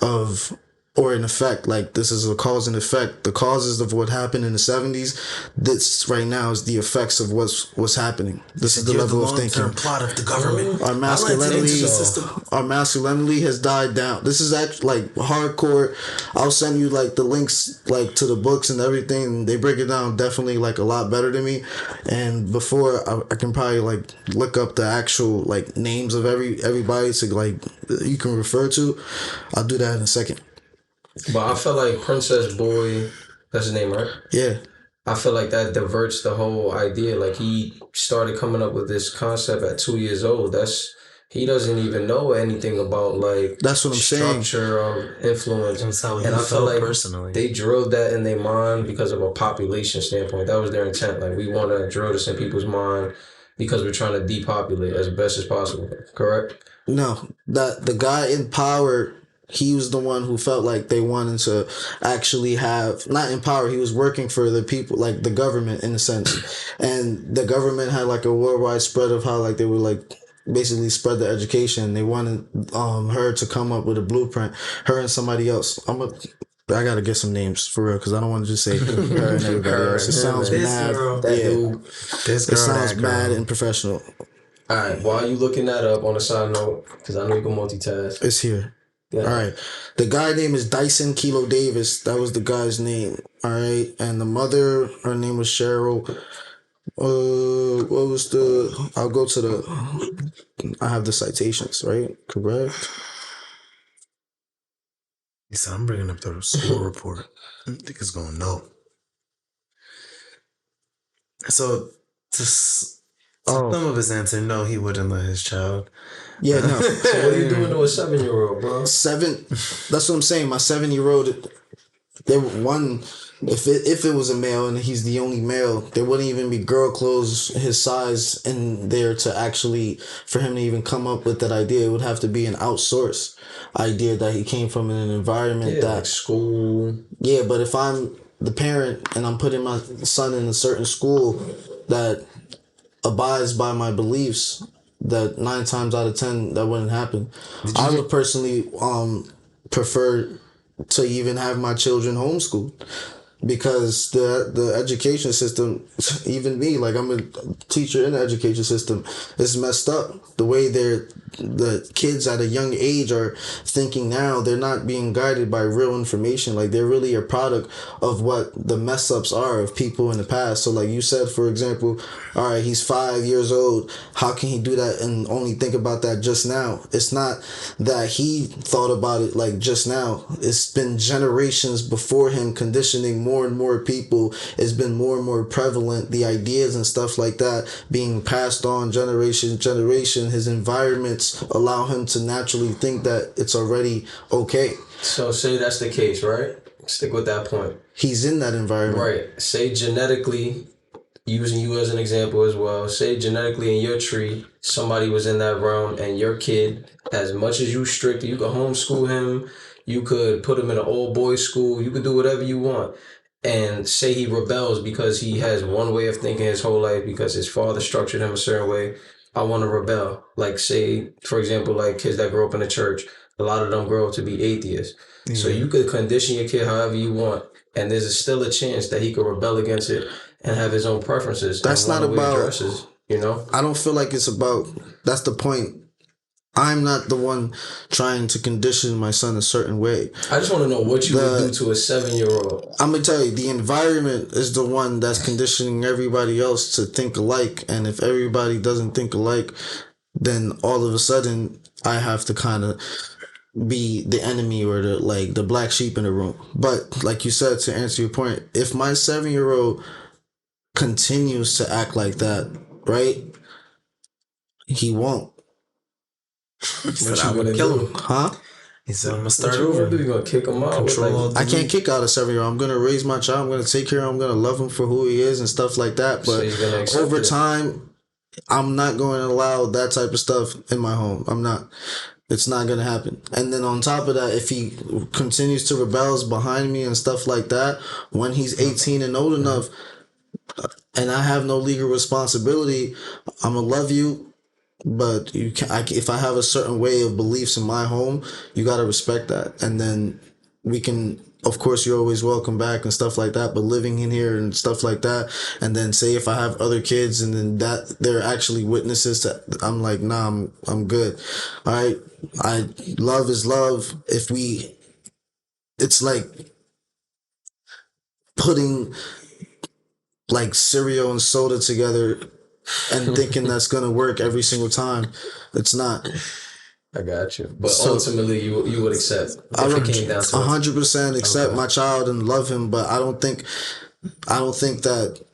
of, or an effect. Like this is a cause and effect. The causes of what happened in the 70s, this right now is the effects of what's happening. This is the level of thinking. Plot of the government. Our masculinity has died down. This is actually like hardcore. I'll send you like the links like to the books and everything. They break it down definitely like a lot better than me. And before I can probably like look up the actual like names of everybody to like you can refer to. I'll do that in a second. But I feel like Princess Boy, that's his name, right? Yeah. I feel like that diverts the whole idea. Like he started coming up with this concept at 2 years old. He doesn't even know anything about like that's what I'm saying. Structure of influence. That's how he and I feel like personally. They drilled that in their mind because of a population standpoint. That was their intent. Like we want to drill this in people's mind because we're trying to depopulate as best as possible. Correct? No, that the guy in power he was the one who felt like they wanted to actually have, not empower, he was working for the people, like the government in a sense. And the government had like a worldwide spread of how like they would like basically spread the education. They wanted her to come up with a blueprint, her and somebody else. I gotta get some names for real because I don't want to just say her and everybody else. It sounds mad. This girl, it sounds that girl. mad and professional. All right, while you looking that up on a side note, because I know you can multitask. It's here. Yeah. All right. The guy name is Dyson Kilodavis. That was the guy's name. All right. And the mother, her name was Cheryl. What was I'll go to I have the citations, right? Correct. He said, I'm bringing up the school report. I think it's going to know. So, some of his answer, no, he wouldn't let his child. Yeah, no. So what are you doing to a 7-year-old, bro? That's what I'm saying. My 7-year-old, if it was a male and he's the only male, there wouldn't even be girl clothes his size in there to actually, for him to even come up with that idea. It would have to be an outsourced idea that he came from in an environment that like school. Yeah, but if I'm the parent and I'm putting my son in a certain school that abides by my beliefs, that 9 times out of 10 that wouldn't happen. I would personally prefer to even have my children homeschooled, because the education system, even me, like I'm a teacher in the education system, is messed up. The way the kids at a young age are thinking now, they're not being guided by real information. Like they're really a product of what the mess ups are of people in the past. So like you said, for example, all right, he's 5 years old. How can he do that and only think about that just now? It's not that he thought about it like just now. It's been generations before him conditioning more and more people. It's been more and more prevalent. The ideas and stuff like that being passed on generation to generation. His environments allow him to naturally think that it's already okay. So say that's the case, right? Stick with that point. He's in that environment. Right. Say genetically, using you as an example as well, say genetically in your tree, somebody was in that realm, and your kid, as much as you strict, you could homeschool him, you could put him in an old boys school, you could do whatever you want. And say he rebels because he has one way of thinking his whole life because his father structured him a certain way. I want to rebel. Like say, for example, like kids that grow up in the church, a lot of them grow up to be atheists. Mm-hmm. So you could condition your kid however you want, and there's still a chance that he could rebel against it and have his own preferences. That's not about dresses, you know? I don't feel like it's about, that's the point. I'm not the one trying to condition my son a certain way. I just want to know what you would do to a 7-year-old. I'm going to tell you, the environment is the one that's conditioning everybody else to think alike. And if everybody doesn't think alike, then all of a sudden I have to kind of be the enemy or the black sheep in the room. But like you said, to answer your point, if my 7-year-old continues to act like that, right, he won't. He said I would kill him. Huh? He said I'm gonna start over. over. You gonna kick him out? I can't kick out a 7-year-old. I'm gonna raise my child. I'm gonna take care of him. I'm gonna love him for who he is and stuff like that. But over time, I'm not going to allow that type of stuff in my home. I'm not. It's not gonna happen. And then on top of that, if he continues to rebel behind me and stuff like that, when he's 18 and old enough, and I have no legal responsibility, I'm gonna love you. But you can, if I have a certain way of beliefs in my home, you gotta respect that. And then we can, of course, you're always welcome back and stuff like that. But living in here and stuff like that, and then say if I have other kids and then that they're actually witnesses to, I'm like, nah, I'm good. All right, love is love. It's like putting like cereal and soda together and thinking that's gonna work every single time. It's not. I got you. But so, ultimately, you would accept. I would 100% accept my child and love him, but I don't think that.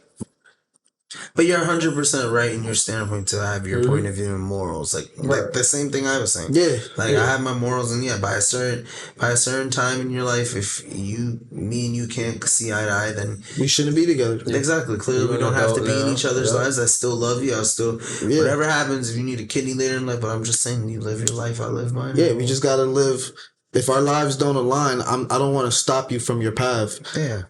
But you're 100% right in your standpoint to have your point of view and morals. Like the same thing I was saying. Yeah. I have my morals, and by a certain time in your life, if me and you can't see eye to eye, then we shouldn't be together. Exactly. Clearly, we don't have to be in each other's lives. I still love you. I'll still whatever happens. If you need a kidney later in life, but I'm just saying, you live your life, I live mine. Yeah, we just gotta live If our lives don't align, I don't want to stop you from your path. Yeah.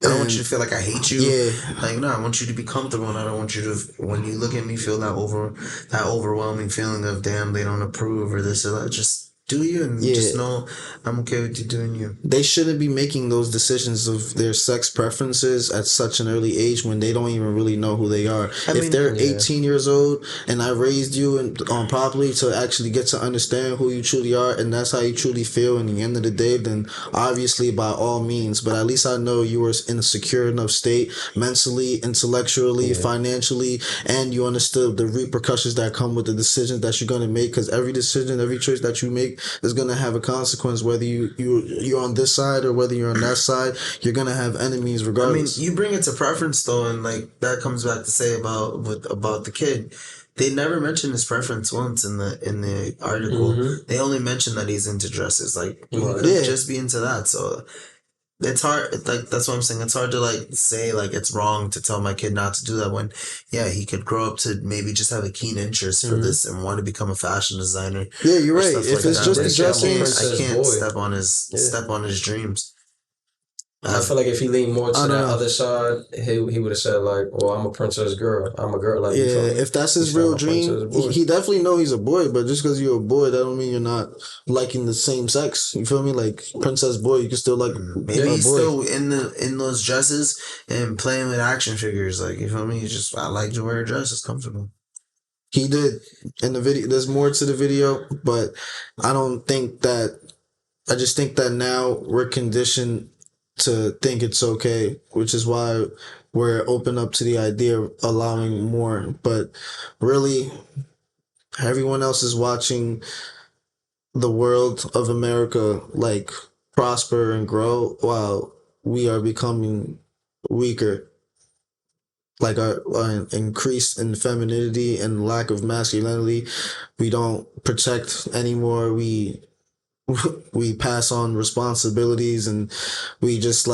I don't want you to feel like I hate you. Yeah. Like, no, I want you to be comfortable, and I don't want you to, when you look at me, feel that overwhelming feeling of, damn, they don't approve or this or that. Just do you, and just know I'm okay with you doing you. They shouldn't be making those decisions of their sex preferences at such an early age when they don't even really know who they are. If they're 18 years old and I raised you properly to actually get to understand who you truly are, and that's how you truly feel in the end of the day, then obviously by all means. But at least I know you were in a secure enough state, mentally, intellectually, financially, and you understood the repercussions that come with the decisions that you're going to make, because every decision, every choice that you make is going to have a consequence, whether you're on this side or whether you're on that side. You're going to have enemies regardless. I mean, you bring it to preference though, and like that comes back to say about the kid. They never mention his preference once in the article. Mm-hmm. They only mention that he's into dresses. Like, he could just be into that. So it's hard. Like, that's what I'm saying. It's hard to like say like it's wrong to tell my kid not to do that when, yeah, he could grow up to maybe just have a keen interest for this and want to become a fashion designer. Yeah, you're right. If it's just the dressing, I can't step on his dreams. I feel like if he leaned more to that other side, he would have said like, "Well, I'm a princess girl. I'm a girl." Like, yeah, if that's his real dream, he definitely know he's a boy. But just because you're a boy, that don't mean you're not liking the same sex. You feel me? Like princess boy, you can still like. Maybe he's still in those dresses and playing with action figures. Like, you feel me? He's just, I like to wear dresses, comfortable. He did in the video. There's more to the video, but I don't think that. I just think that now we're conditioned to think it's okay, which is why we're open up to the idea of allowing more. But really, everyone else is watching the world of America like prosper and grow while we are becoming weaker. Like our increase in femininity and lack of masculinity. We don't protect anymore. We pass on responsibilities, and we're just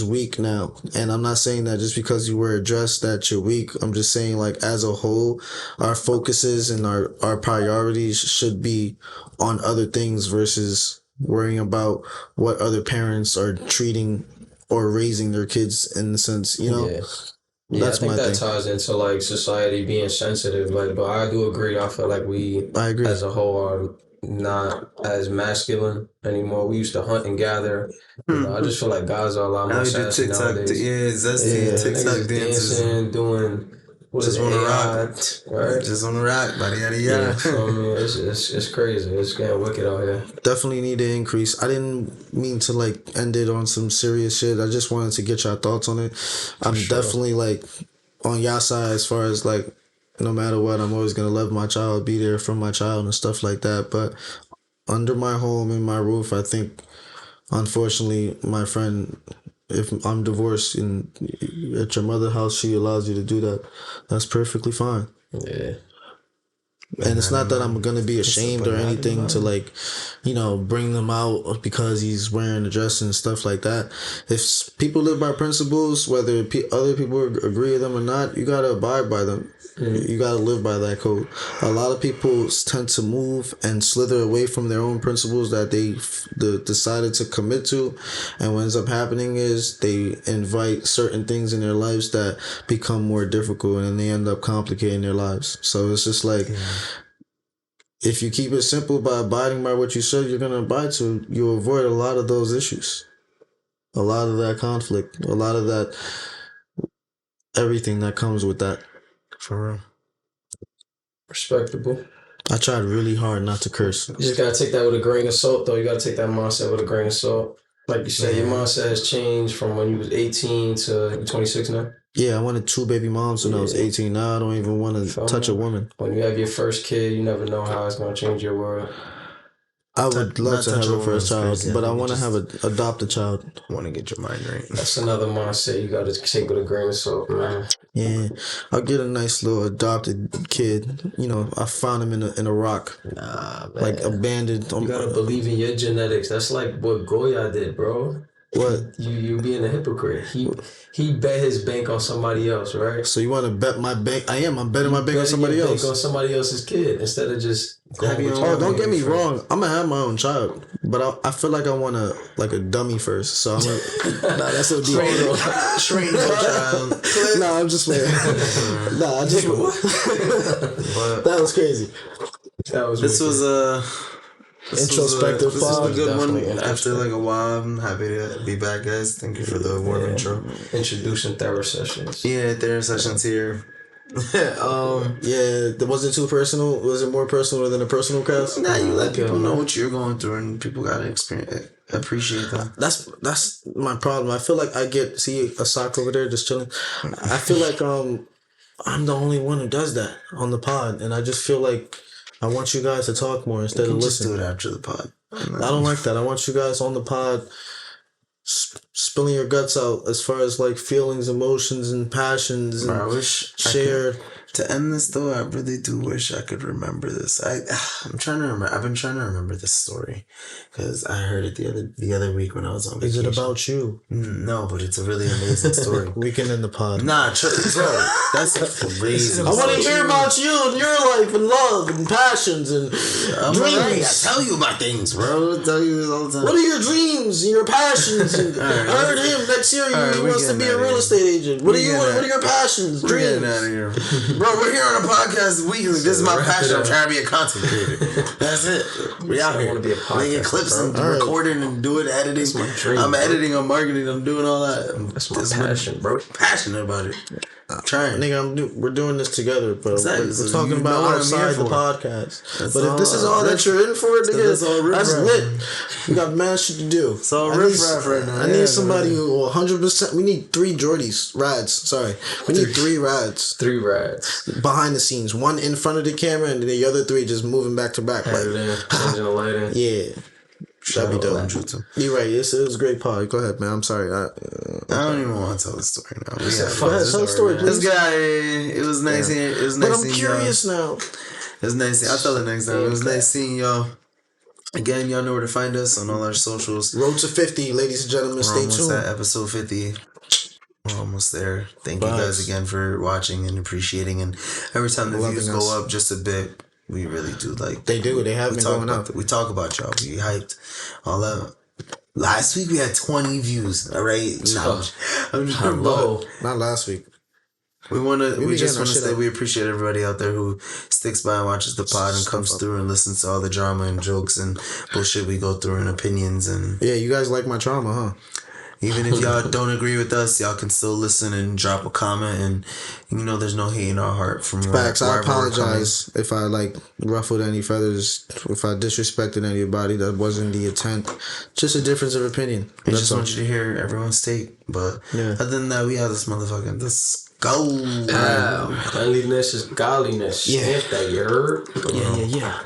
weak now. And I'm not saying that just because you wear a dress that you're weak. I'm just saying, like, as a whole, our focuses and our priorities should be on other things versus worrying about what other parents are treating or raising their kids in the sense, you know. Yeah, that's I think that ties into like society being sensitive. Like, but I do agree. I feel like I agree as a whole are not as masculine anymore. We used to hunt and gather. You know, I just feel like guys are a lot more sassy nowadays. TikTok dances, dancing, doing just want to rock, right? Just want to rock, buddy, yada. So I mean, it's crazy. It's getting wicked out here. Definitely need to increase. I didn't mean to like end it on some serious shit. I just wanted to get your thoughts on it. I'm definitely like on your side as far as like, no matter what, I'm always going to love my child, be there for my child and stuff like that. But under my home, in my roof, I think, unfortunately, my friend, if I'm divorced and at your mother's house, she allows you to do that, that's perfectly fine. Yeah. And it's not that I'm going to be ashamed or anything to like, you know, bring them out because he's wearing a dress and stuff like that. If people live by principles, whether other people agree with them or not, you got to abide by them. You got to live by that code. A lot of people tend to move and slither away from their own principles that they decided to commit to. And what ends up happening is they invite certain things in their lives that become more difficult, and they end up complicating their lives. So it's just like, if you keep it simple by abiding by what you said you're going to abide to, you'll avoid a lot of those issues. A lot of that conflict. A lot of that, everything that comes with that. For real. Respectable. I tried really hard not to curse. You just gotta take that with a grain of salt, though. You gotta take that mindset with a grain of salt. Like you said, your mindset has changed from when you was 18 to 26 now. Yeah, I wanted 2 baby moms when I was 18. Now I don't even want to touch a woman. When you have your first kid, you never know how it's gonna change your world. I would love to have a first child, but I want to have an adopted child. I want to get your mind right. That's another mindset you got to take with a grain of salt, man. Yeah, I'll get a nice little adopted kid. You know, I found him in a rock. Nah, man. Like abandoned. You gotta believe in your genetics. That's like what Goya did, bro. What? You being a hypocrite. He bet his bank on somebody else, right? So you want to bet my bank? I'm betting my bank on somebody else. Bank on somebody else's kid instead of just Have you Oh, don't get me wrong. I'm gonna have my own child, but I feel like I want a dummy first. So I'm gonna. Nah, that's so deep. Train your child. Nah, I'm just playing. Nah, I just. That was crazy. This was a Introspective This was a good one. Definitely After like a while, I'm happy to be back, guys. Thank you for the warm intro. Introducing therapy sessions. Yeah, therapy sessions here. Yeah, was it too personal? Was it more personal than a personal cast? Nah, you let people know what you're going through, and people gotta appreciate that. That's my problem. I feel like see a sock over there just chilling. I feel like I'm the only one who does that on the pod, and I just feel like I want you guys to talk more instead of Just listen. do it after the pod. I don't like that. I want you guys on the pod spilling your guts out as far as like feelings, emotions, and passions, and I wish share. To end this though, I really do wish I could remember this. I'm trying to remember. I've been trying to remember this story because I heard it the other week when I was on vacation. Is it about you? No, but it's a really amazing story. Weekend in the pod. Nah, bro, that's crazy. I want to hear about you and your life and love and passions and dreams. I tell you about things, bro. I tell you this all the time. What are your dreams and your passions? And I heard him next year. He wants to be a real estate agent. What are your passions, dreams? We're getting out of here, bro. We're here on a podcast weekly. This is my passion. I'm trying to be a content creator. That's it. We out here making clips and recording and doing editing. That's my dream. I'm editing, I'm marketing, I'm doing all that. That's my passion, bro. Passionate about it. I'm trying. Nigga, we're doing this together, but Exactly. we're talking about what I'm outside here the for. podcast. That's But if this is all that you're in for, that's all nigga, that's riff-raff. lit. We got mad shit to do. It's all riff-raff right now. I need somebody who 100%. We need 3 Rads. Sorry, we need 3 Rads 3 rads. behind the scenes. One in front of the camera, and the other 3 just moving back to back. Had it in, changing the lighting. Yeah. That'd be dope. Shout You're right. It was a great pod. Go ahead, man. I'm sorry. I don't even want to tell the story now. Go ahead, tell the story, please. This guy, it was nice seeing. It was nice But I'm seeing curious now. It was nice. I'll tell it next time. It was nice seeing y'all. Again, y'all know where to find us on all our socials. Road to 50, ladies and gentlemen. We're Stay almost tuned. at episode 50. We're almost there. Thank you guys again for watching and appreciating. And every time the views go up just a bit, we really do like. They do. They have been going up. We talk about y'all. We hyped all that. Last week we had 20 views. All right, I'm just Hello. Not last week. We just want to say we appreciate everybody out there who sticks by and watches the pod and comes through and listens to all the drama and jokes and bullshit we go through and opinions and. Yeah, you guys like my trauma, huh? Even if y'all don't agree with us, y'all can still listen and drop a comment, and there's no hate in our heart from Facts. I apologize if I ruffled any feathers, if I disrespected anybody. That wasn't the intent. Just a difference of opinion. I just want you to hear everyone's take. But other than that, we have this motherfucking go. Cleanliness is godliness. Yeah. If that you heard. Yeah.